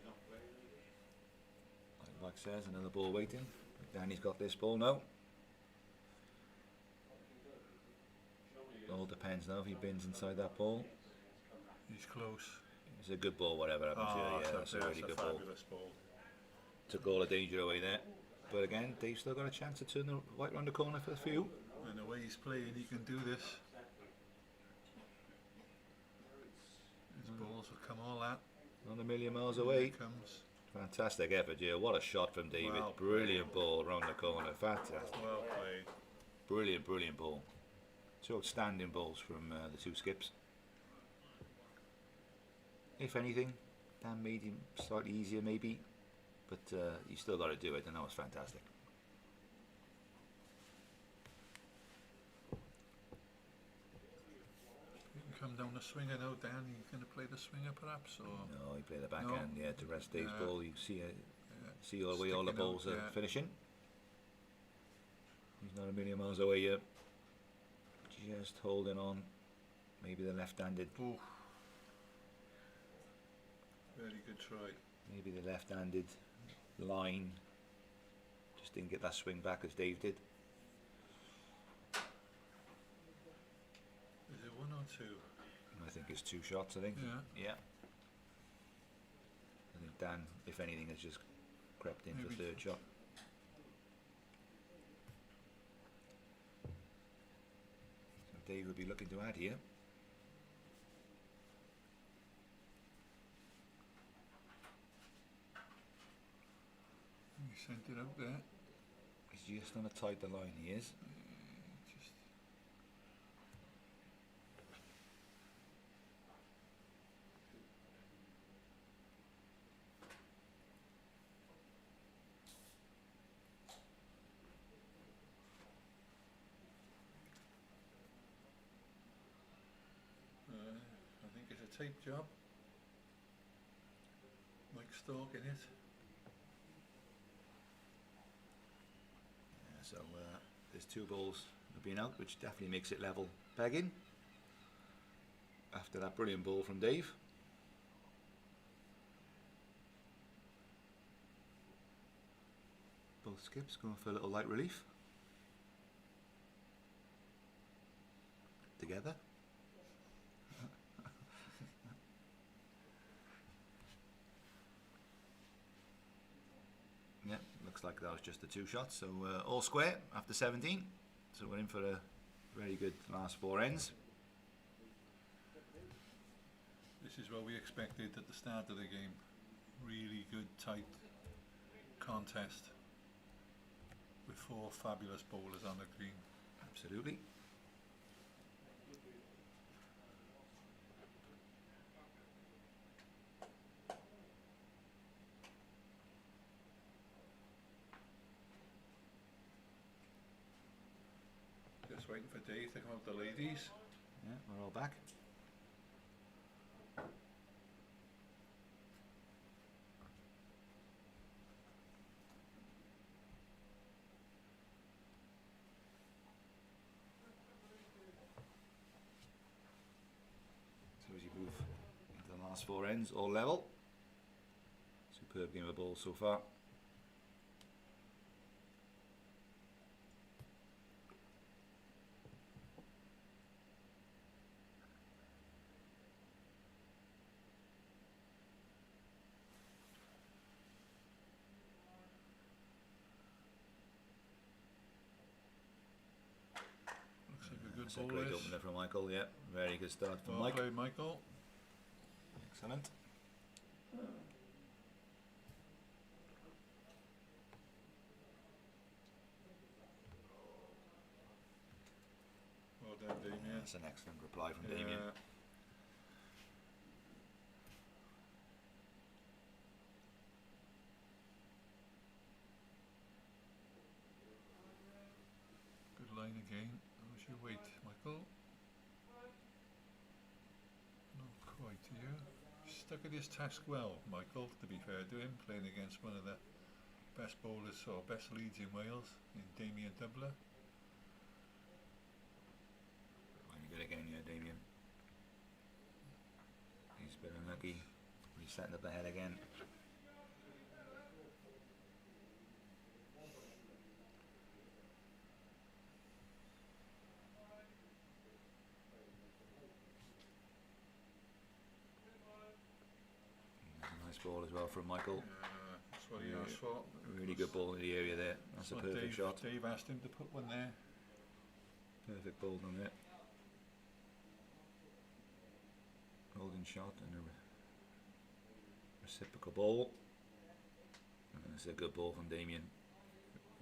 Mike says, another ball waiting. Danny's got this ball now. All depends now if he bins inside that ball. He's close. It's a good ball, whatever happens here. Yeah, that's a really good ball. Fabulous ball. Took all the danger away there. But again, Dave's still got a chance to turn the right round the corner for a few. And the way he's playing, he can do this. His balls will come all that. Not a million miles Here away. it comes. Fantastic effort here. What a shot from David. Well Brilliant ball round the corner. Fantastic. Well played. Brilliant, brilliant ball. Two outstanding balls from the two skips. If anything, Dan made him slightly easier maybe, but you still got to do it, and that was fantastic. You can come down the swinger now, Dan. You going to play the swinger perhaps? Or No, he played the backhand, No. yeah, to rest Dave's Yeah. ball. You see, yeah. see all the way all the Sticking out, balls are yeah. finishing. He's not a million miles away yet. Just holding on. Maybe the left-handed. Oof. Very good try. Maybe the left-handed line just didn't get that swing back as Dave did. Is it one or two? I think it's two shots, I think. Yeah. Yeah. I think Dan, if anything, has just crept in for Maybe. third shot. So Dave would be looking to add here. He sent it out there. He's just on a tighter line, he is. Just I think it's a tape job. Mike Stork in it. Yeah, so there's two balls have been out, which definitely makes it level pegging. After that brilliant ball from Dave. Both skips going for a little light relief. Together. Yeah, looks like that was just the two shots. So all square after 17. So we're in for a very good last four ends. This is what we expected at the start of the game. Really good, tight contest with four fabulous bowlers on the green. Absolutely. Just waiting for Dave to come out the ladies. Yeah, we're all back. So as you move into the last four ends, all level. Superb game of ball so far. Looks like a good That's a ball. great this. opener from Michael, yeah. Very good start from Well Mike. played, Michael. Excellent. Well done, Damian. That's an excellent reply from Damian. Yeah. Good line again. How's your weight, Michael? Not quite here. Stuck at his task well, Michael, to be fair to him, playing against one of the best bowlers or best leads in Wales, in Damian Doubler. again, yeah, Damian. He's a bit unlucky. He's setting up the head again. Nice ball as well from Michael. That's what he asked for. Really good ball in the area there. That's a perfect shot. Dave asked him to put one there. Perfect ball on it. Golden shot and a reciprocal ball. And that's a good ball from Damian.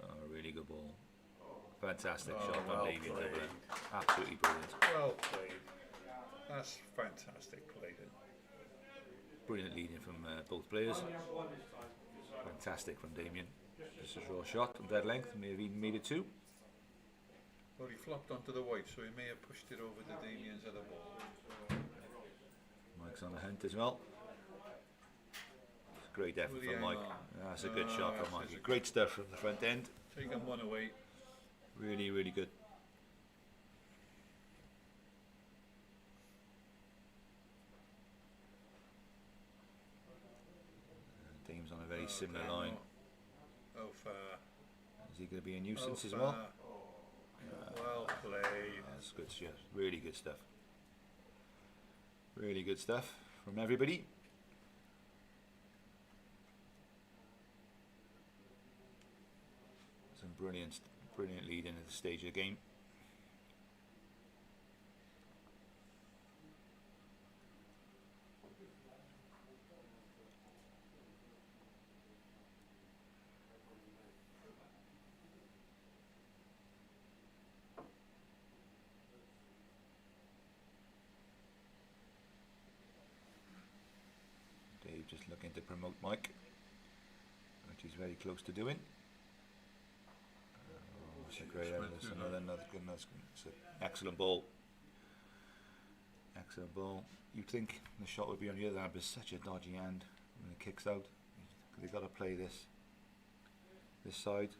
A really good ball. Fantastic shot from Damian. Absolutely brilliant. Well played. That's fantastic played. Brilliant leading from both players. Fantastic from Damian. Just a draw shot on dead length. May have even made it 2. Well, he flopped onto the white, so he may have pushed it over to Damian's other ball. Mike's on the hunt as well. It's a great effort from Mike. That's a good shot from Mike. Great stuff from the front end. Taking one away. Really, really good. Dame's on a very similar line. How far? Is he going to be a nuisance as well? Well played. That's good stuff. Really good stuff. Really good stuff from everybody. Some brilliant lead in at the stage of the game. Dave just looking to promote Mike, which he's very close to doing. It's a great effort. It's another good. It's an excellent ball. Excellent ball. You'd think the shot would be on the other hand, but it's such a dodgy hand when it kicks out. They've got to play this side.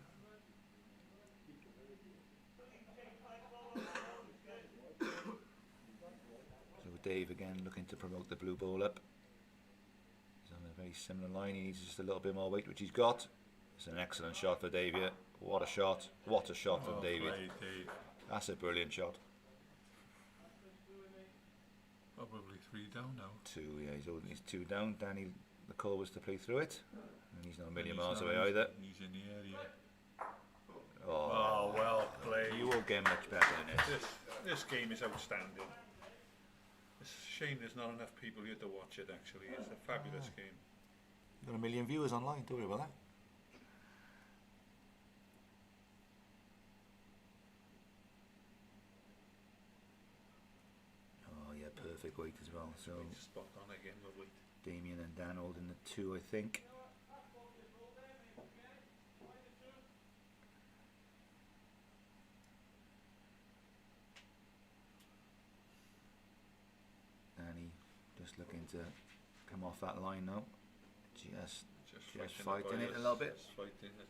So Dave again looking to promote the blue ball up. He's on a very similar line. He needs just a little bit more weight, which he's got. It's an excellent shot for Dave here. What a shot. What a shot from David. Played, Dave. That's a brilliant shot. Probably 3 down now. 2, yeah, he's 2 down. Danny, the call was to play through it. And he's not a million miles away either. He's in the area. Oh, well played. You won't get much better than this. This game is outstanding. It's a shame there's not enough people here to watch it actually. It's a fabulous game. You've got 1 million viewers online, don't worry about that. Perfect weight as well. So spot on again with weight. Damian and Dan holding the 2, I think. Danny just looking to come off that line now. Just fighting it a little bit. Just fighting it.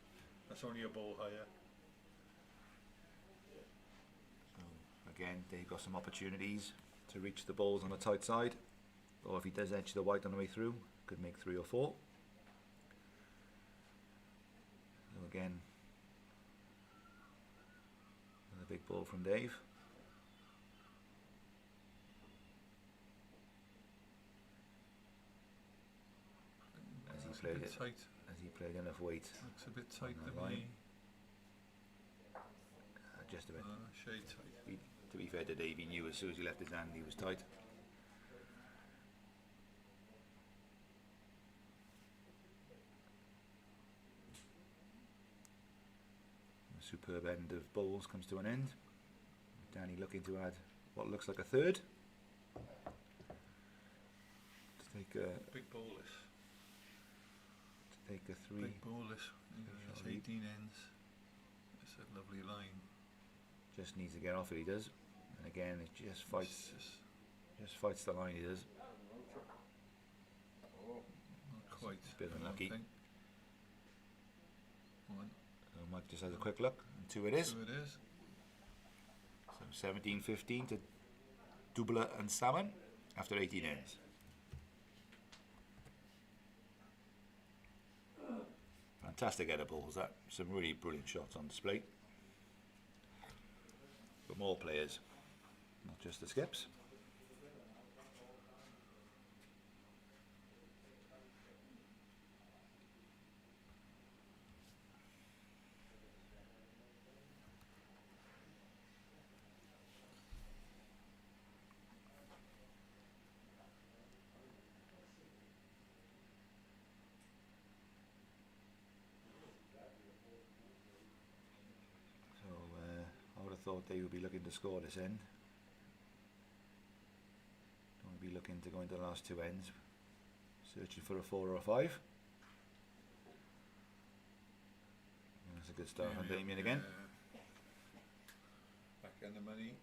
That's only a ball higher. So again, they've got some opportunities to reach the balls on the tight side, or if he does edge the white on the way through, could make 3 or 4. So again, another big ball from Dave. As he played enough weight. Looks a bit tight to line. me. Just a bit. Shade tight. To be fair to Dave, he knew as soon as he left his hand he was tight. A superb end of balls comes to an end. Danny looking to add what looks like a 3rd. To take a big ball this. To take a 3. Big ball this. It's 18 ends. It's a lovely line. Just needs to get off it, he does. And again, it just fights the line, he does. Not quite. A bit unlucky. One. So Mike just has a quick look, and 2 it is. 2 it is. So 17-15 to Double and Salmon after 18 ends. Fantastic header balls, that. Some really brilliant shots on display. But more players, not just the skips. Thought they would be looking to score this end. Don't want to be looking to go into the last two ends, searching for a 4 or a 5. That's a good start from Damian again. Back in the money.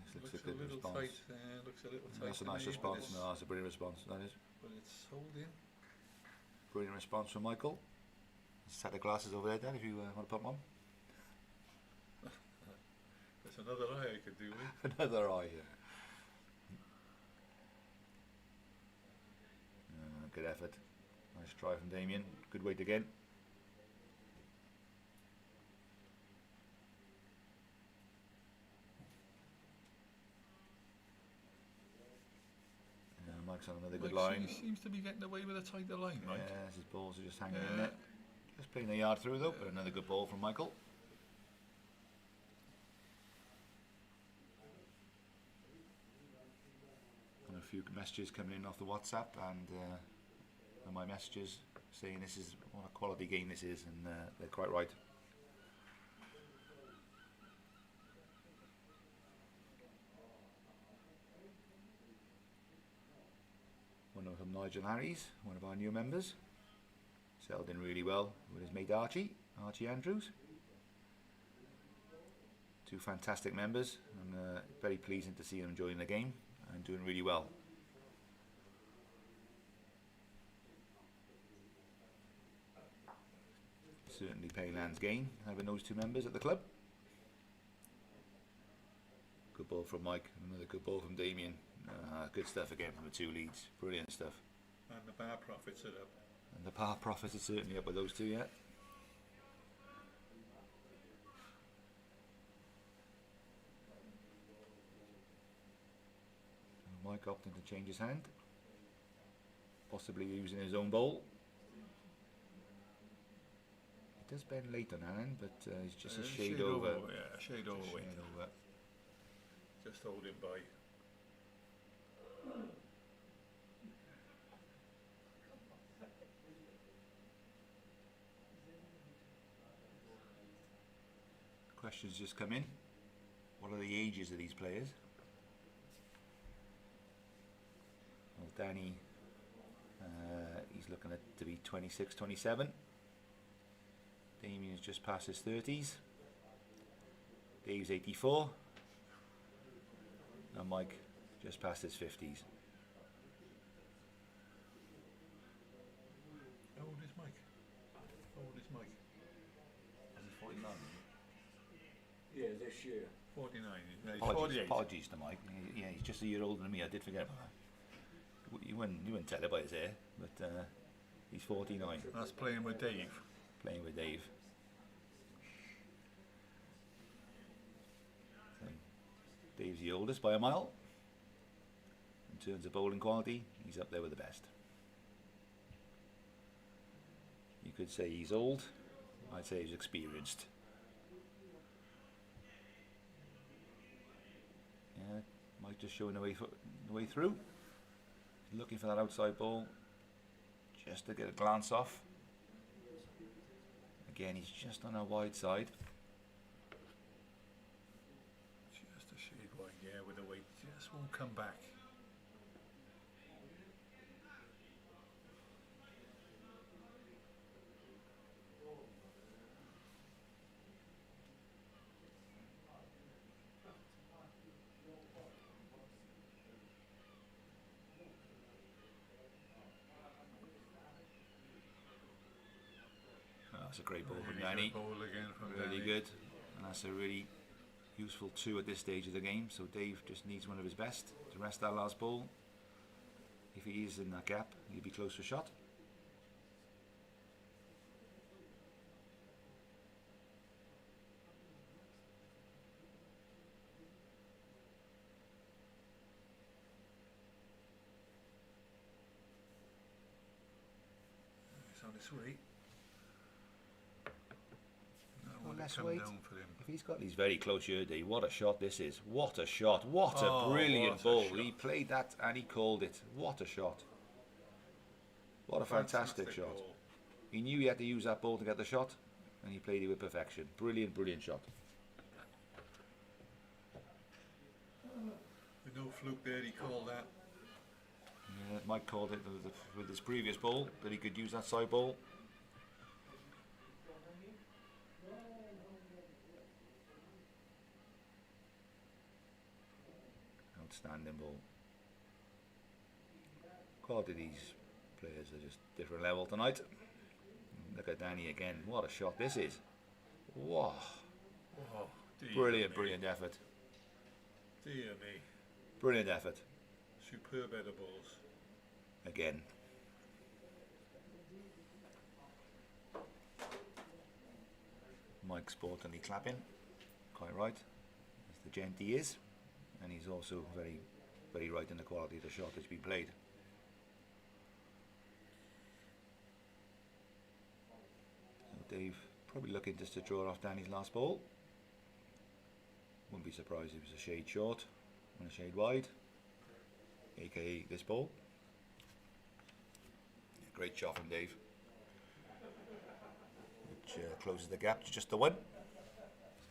This looks a a good little response. tight. Looks a little tight. That's a to nice me, response. No, that's a brilliant response. That is. But it's holding. Brilliant response from Michael. Set the glasses over there, Dan, if you want to put them on. There's another eye I could do with. Another eye, yeah. Good effort. Nice try from Damian. Good weight again. Mike's on another good line. He seems to be getting away with a tighter line, Mike. Yeah, his balls are just hanging in there. Just playing the yard through though, but another good ball from Michael. And a few messages coming in off the WhatsApp and my messages saying this is what a quality game this is, and they're quite right. One from Nigel Harries, one of our new members. Settled in really well with his mate Archie Andrews. Two fantastic members, and very pleasing to see them enjoying the game and doing really well. Certainly Penylan's gain, having those two members at the club. Good ball from Mike, another good ball from Damian. Good stuff again from the two leads, brilliant stuff. And the bar profits are up. And the par profits are certainly up with those two, yeah. Mike opting to change his hand, possibly using his own bowl. He does bend late on that end, but he's just a shade over. Yeah, a shade over. Just holding by. Questions just come in. What are the ages of these players? Well, Danny, he's looking at to be 26, 27. Damian's just past his 30s. Dave's 84. And Mike just past his 50s. How old is Mike? How old is Mike? Is he 49? Yeah, this year. 49. No, he's 48. Apologies to Mike. Yeah, he's just a year older than me. I did forget about that. You wouldn't tell it by his hair, but he's 49. That's playing with Dave. Playing with Dave. So, Dave's the oldest by a mile. In terms of bowling quality, he's up there with the best. You could say he's old. I'd say he's experienced. Yeah, Mike just showing the way through. Looking for that outside ball, just to get a glance off. Again, he's just on our wide side. Just a shade wide, yeah, with the weight. Just won't come back. That's a great ball from Really Danny. good ball again from Really Danny. good. And that's a really useful 2 at this stage of the game. So Dave just needs one of his best to rest that last ball. If he is in that gap, he'll be close to a shot. He's on his way. Now Well, will it let's come wait. down for him? If he's got these very close here, Dave, what a shot this is. What a shot. What Oh, a brilliant what a ball. shot. He played that and he called it. What a shot. What a fantastic shot. ball. He knew he had to use that ball to get the shot, and he played it with perfection. Brilliant, brilliant shot. With no fluke there, he called that. Mike called it with his previous ball, that he could use that side ball. Outstanding ball. Quality of these players are just different level tonight. Look at Danny again. What a shot this is. Wow. Oh, dear Brilliant, me. brilliant effort. Dear me. Brilliant effort. Superb header balls. Again. Mike sportingly clapping. Quite right. As the gent he is. And he's also very, very right in the quality of the shot that's been played. So Dave probably looking just to draw off Danny's last ball. Wouldn't be surprised if it was a shade short and a shade wide, aka this ball. Great shot from Dave, which closes the gap to just the 1.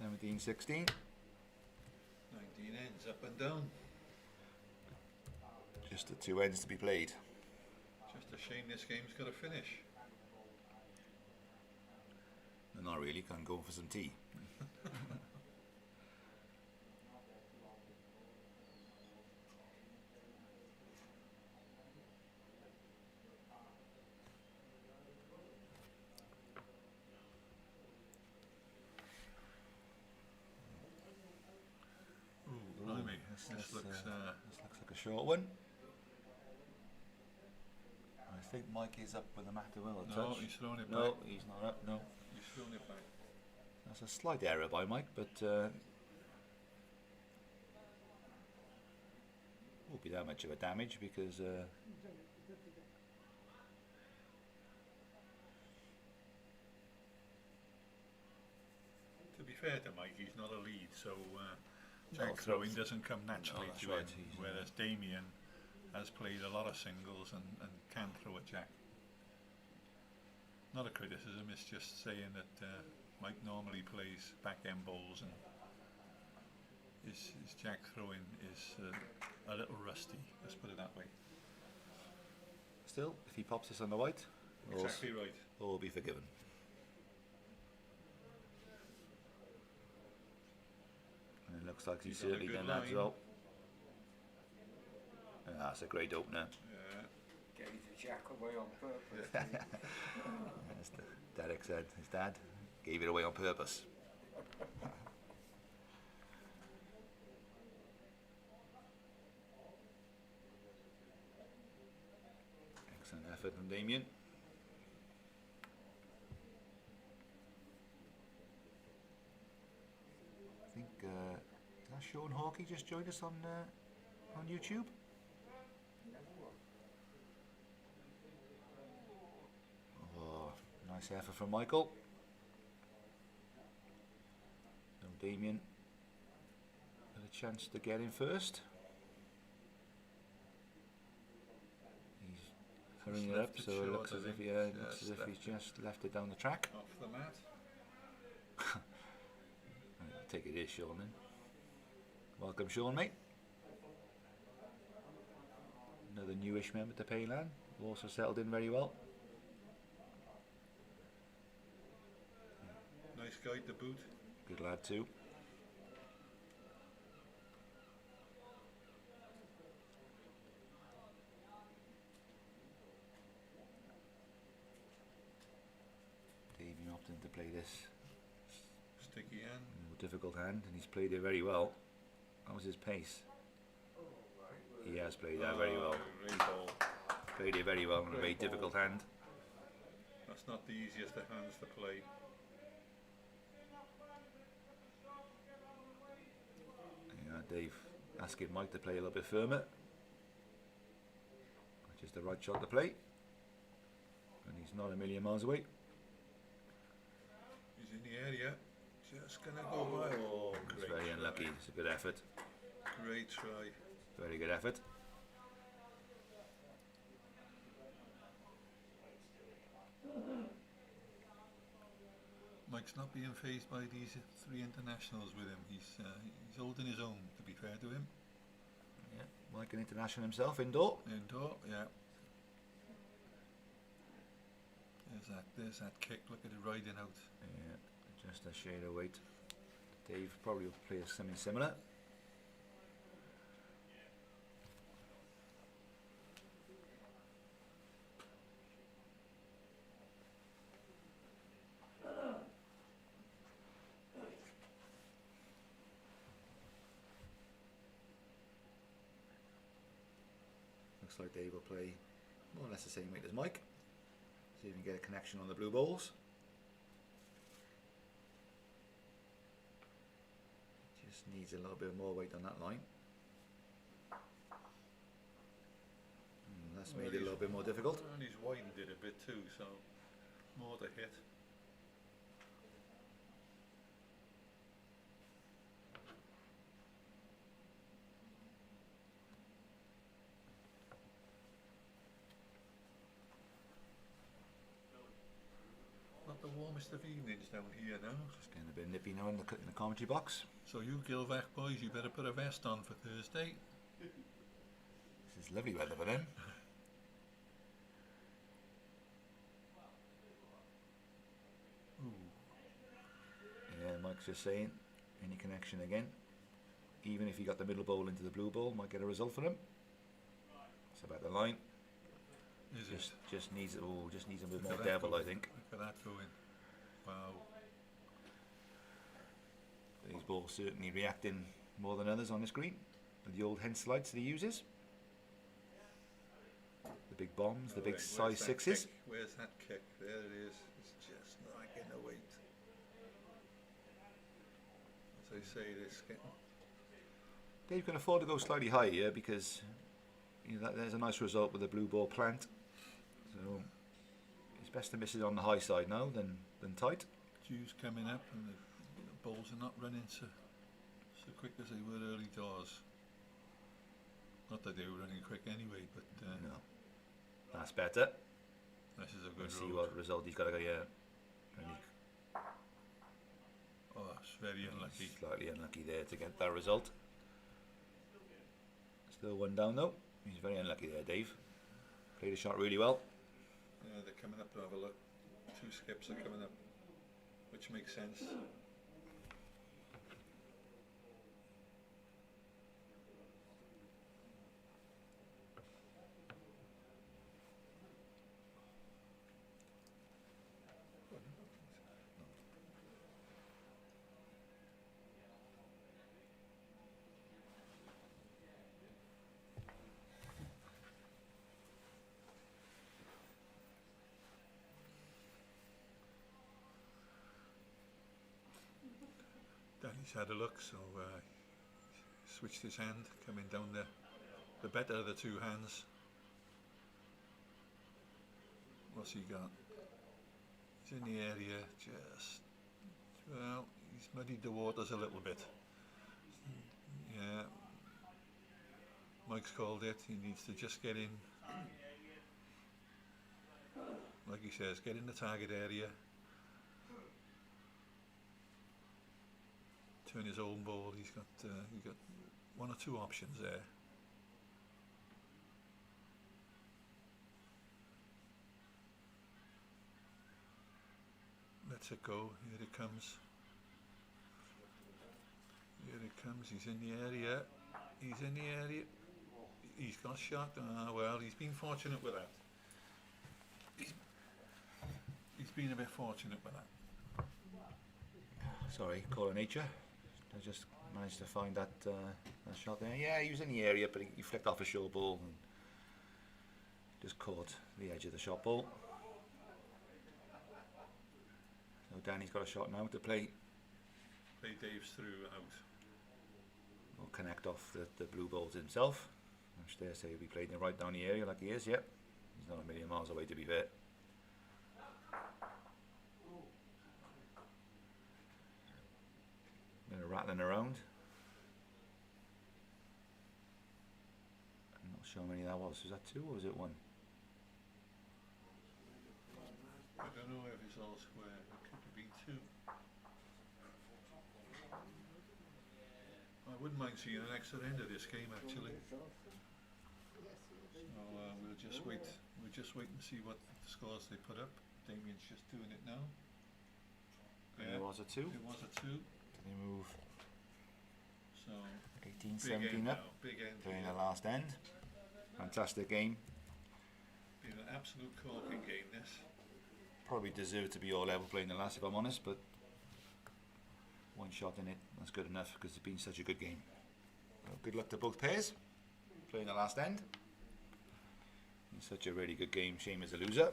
17-16. 19 ends up and down. Just the 2 ends to be played. Just a shame this game's got to finish. No, not really. Can't go for some tea. Ooh, blimey. This looks. This looks like a short one. I think Mike is up with the matter will a No, touch. he's thrown it No, back. he's not up. No, He's thrown it back. that's a slight error by Mike, but won't be that much of a damage because To be fair to Mike, he's not a lead, so No, jack throwing doesn't come naturally that's to right, him. he's, Whereas Damian has played a lot of singles and can throw a jack. Not a criticism, it's just saying that Mike normally plays back end balls and his jack throwing is a little rusty, let's put it that way. still, if he pops this on the white, Exactly right. all will be forgiven. And it looks like he's He's on a certainly good done that as line. well. That's a great opener. Yeah. Gave the jack away on purpose. As Derek said, his dad gave it away on purpose. Excellent effort from Damian. I think did that Sean Hawkey just joined us on YouTube? Oh, nice effort from Michael. So Damian had a chance to get in first. He's hurrying it up, left it so it short, looks I as if think. looks as if Just he's just left it down the track. Off the mat. I take it is Sean then. Welcome, Sean, mate. Another newish member to Penylan, who also settled in very well. Nice guide to boot. Good lad too. Damian often play this Sticky hand. more difficult hand, and he's played it very well. That was his pace. He has played that very well. Great ball. Played it very well on a very Great ball. difficult hand. That's not the easiest of hands to play. Yeah, Dave asking Mike to play a little bit firmer. Which is the right shot to play. And he's not a million miles away. He's in the area. Just gonna go by. Oh, It's great very try. unlucky. It's a good effort. Great try. Very good effort. Mike's not being phased by these three internationals with him. He's holding his own, to be fair to him. Yeah, Mike an international himself, indoor. Indoor, yeah. There's that kick. Look at it riding out. Yeah, just a shade of weight. Dave probably will play something similar. Looks like Dave will play more or less the same weight as Mike. See if we can get a connection on the blue balls. Just needs a little bit more weight on that line. That's made it a little bit more difficult. And he's widened it a bit too, so more to hit. Not the warmest of evenings down here now. Just getting a bit nippy now in the commentary box. So you Gilvac boys, you better put a vest on for Thursday. This is lovely weather for them. Yeah, Mike's just saying, any connection again. Even if he got the middle bowl into the blue bowl, might get a result for him. It's about the line. Is it? Just needs a bit Look more at that devil, going. I think. Look at that going. Wow. These balls certainly reacting more than others on the screen. With the old hen slides that he uses. The big bombs, the big Where's size that sixes. kick? Where's that kick? There it is. It's just not getting a weight. As I say, this getting. Dave can afford to go slightly higher here because there's a nice result with the blue ball plant. So it's best to miss it on the high side now than tight. Dews coming up and the balls are not running so quick as they were early doors. Not that they were running quick anyway, but No, that's better. this is a good Let's see road. what result he's got to go here. Oh, it's very unlucky. Slightly unlucky there to get that result. Still one down though. He's very unlucky there, Dave. Played the shot really well. Yeah, they're coming up to have a look. Two skips are coming up, which makes sense. Danny's had a look, so switched his hand, coming down the better of the two hands. What's he got? He's in the area, just, well, he's muddied the waters a little bit. Yeah, Mike's called it, he needs to just get in, like he says, get in the target area. Turn his own ball. He's got one or two options there. Lets it go. Here it comes. Here it comes. He's in the area. He's in the area. He's got shot. Ah, well, he's been fortunate with that. He's been a bit fortunate with that. Sorry, Call of Nature. I just managed to find that that shot there. Yeah, he was in the area, but he flicked off a short ball and just caught the edge of the shot ball. So Danny's got a shot now to play Play Dave's through out. or connect off the blue balls himself. I should dare say he'll be playing it right down the area like he is, yep. He's not a million miles away, to be fair. Bit of rattling around. I'm not sure how many that was. Was that 2 or was it 1? I don't know if it's all square. It could have been 2. I wouldn't mind seeing an extra end of this game actually. So we'll just wait. We'll just wait and see what the scores they put up. Damian's just doing it now. And it was a 2. It was a 2. They move So 18, big 17 end up. now. Big end. Playing here. the last end. Fantastic game. Been an absolute corking game this. Probably deserved to be all level playing the last, if I'm honest, but one shot in it, that's good enough because it's been such a good game. Well, good luck to both pairs playing the last end. It's such a really good game. Shame as a loser.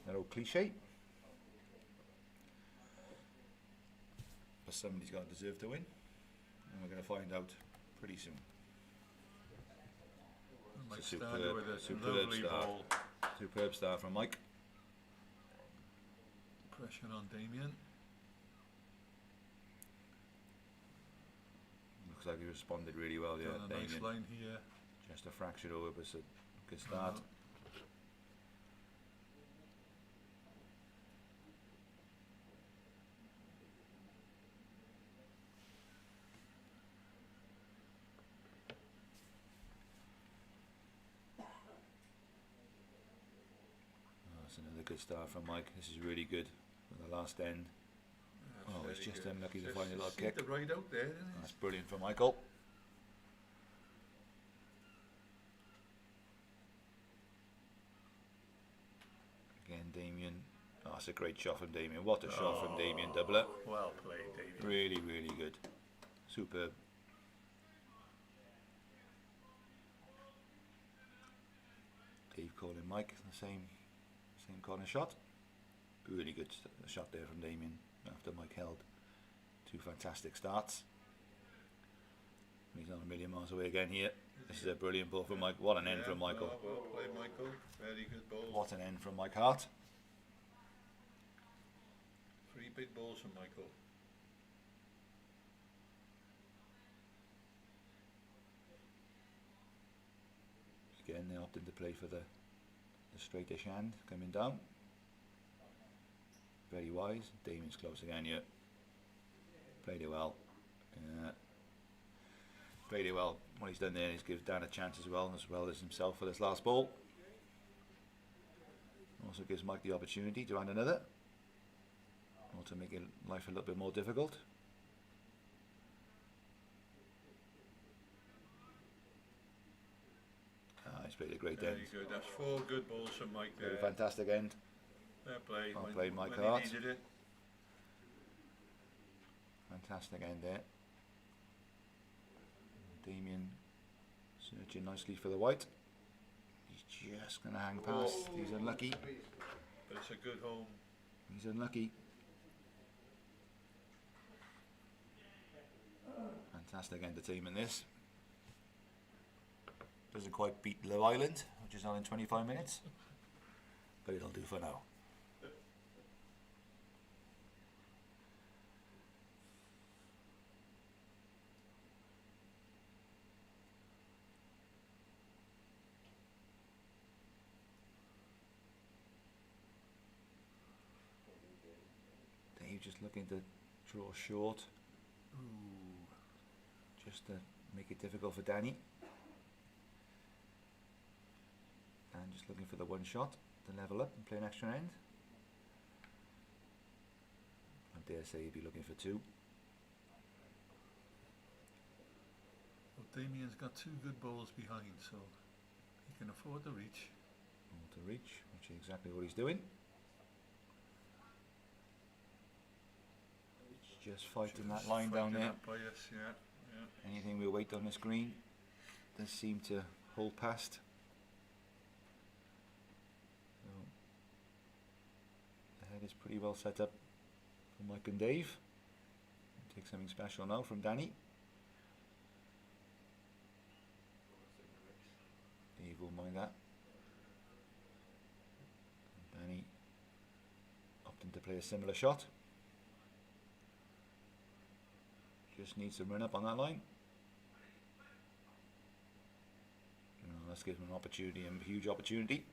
That old cliche. But somebody's got to deserve to win, and we're going to find out pretty soon. Mike It's a started with a superb lovely start. ball. Superb start from Mike. Pressure on Damian. Looks like he responded really well, yeah. Done a nice Damian. line here. Just a fraction over, but it's a good start. That's another good start from Mike. This is really good for the last end. That's Oh, he's very just good. unlucky to Just find a little see kick. the right out there, isn't That's it? brilliant for Michael. Again, Damian. Oh, that's a great shot from Damian. What a shot from Damian, doubler. Well played, David. Really, really good. Superb. Dave calling Mike the same corner shot. Really good shot there from Damian after Mike held 2 fantastic starts. He's not a million miles away again here. This is a brilliant ball from Mike. What an end Yeah, from Michael. Well played, Michael. Very good ball. What an end from Mike Hart. 3 big balls from Michael. Again, they opted to play for the straightish hand coming down. Very wise. Damian's close again here. Played it well. Played it well. What he's done there is give Dan a chance as well as himself for this last ball. Also gives Mike the opportunity to add another, or to make life a little bit more difficult. He's played a great Very end. good. That's 4 good balls from Mike Played there. a fantastic end. Fair play. Well when- played, Mike when Hart. he needed it. Fantastic end there. Damian searching nicely for the white. He's just going to hang past. He's unlucky. But it's a good home. He's unlucky. Fantastic entertainment this. Doesn't quite beat Love Island, which is on in 25 minutes. But it'll do for now. Dave just looking to draw short. Just to make it difficult for Danny. Dan just looking for the one shot to level up and play an extra end. I dare say he'd be looking for 2. Well, Damian's got 2 good balls behind, so he can afford to reach. All to reach, which is exactly what he's doing. Just fighting that Just line down fighting there. that bias, yeah, yeah. Anything we wait on this green does seem to hold past. So, the head is pretty well set up for Mike and Dave. Take something special now from Danny. Dave won't mind that. And Danny opting to play a similar shot. Just needs to run up on that line. Let's give him an opportunity, a huge opportunity.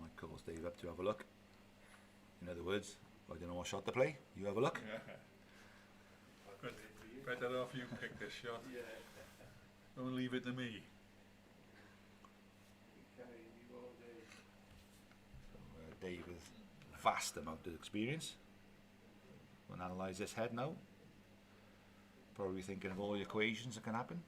Mike calls Dave up to have a look. In other words, I don't know what shot to play. You have a look. Yeah. Better off you pick this shot. Yeah. Don't leave it to me. Carrying you all day. So, Dave with vast amount of experience. We'll analyse this head now. Probably thinking of all the equations that can happen.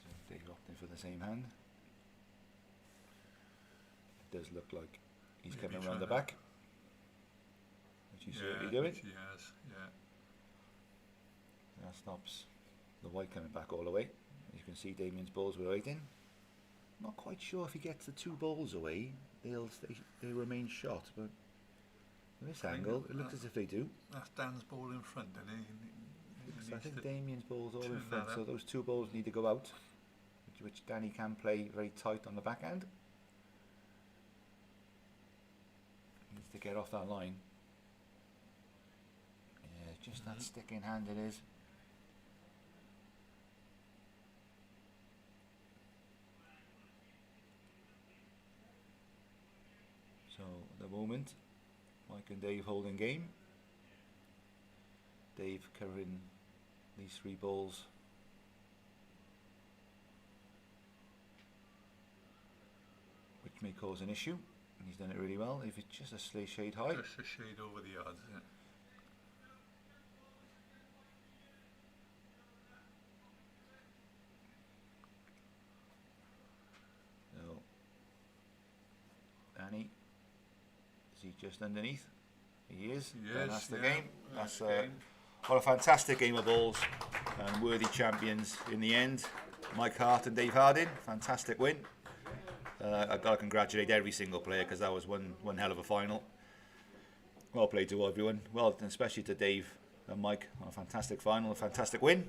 So Dave opting for the same hand. It does look like he's Maybe coming around the trying to- back. Which he's certainly doing. Which he has, yeah. That stops the white coming back all the way. As you can see, Damian's balls were waiting. Not quite sure if he gets the two balls away, they'll remain shot, but from this I think angle, that- it looks as if they do. That's Dan's ball in front, and he So I needs think to Damian's ball's all in turn front, that so up. those two balls need to go out, which Danny can play very tight on the backhand. Needs to get off that line. Yeah, just that sticking hand it is. So at the moment, Mike and Dave holding game. Dave covering these three balls. Which may cause an issue, and he's done it really well. If it's just a slight shade high. just a shade over the odds, yeah. So, Danny, is he just underneath? He is. He Then is, that's the yeah. game. That's That's the game. what a fantastic game of balls, and worthy champions in the end. Mike Hart and Dave Harding, fantastic win. I've got to congratulate every single player because that was one hell of a final. Well played to everyone. Well, and especially to Dave and Mike on a fantastic final, a fantastic win.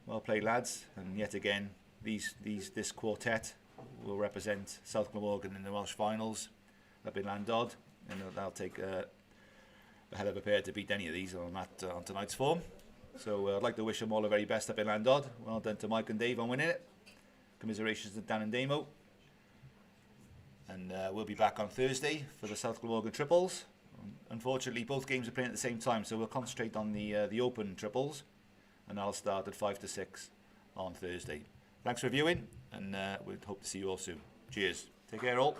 Well played, lads, and yet again, this quartet will represent South Glamorgan in the Welsh finals up in Landod, and they'll take a hell of a pair to beat any of these on tonight's form. So I'd like to wish them all the very best up in Landod. Well done to Mike and Dave on winning it. Commiserations to Dan and Damo. And we'll be back on Thursday for the South Glamorgan triples. Unfortunately, both games are playing at the same time, so we'll concentrate on the open triples, and I'll start at 5 to 6 on Thursday. Thanks for viewing, and we'll hope to see you all soon. Cheers. Take care, all.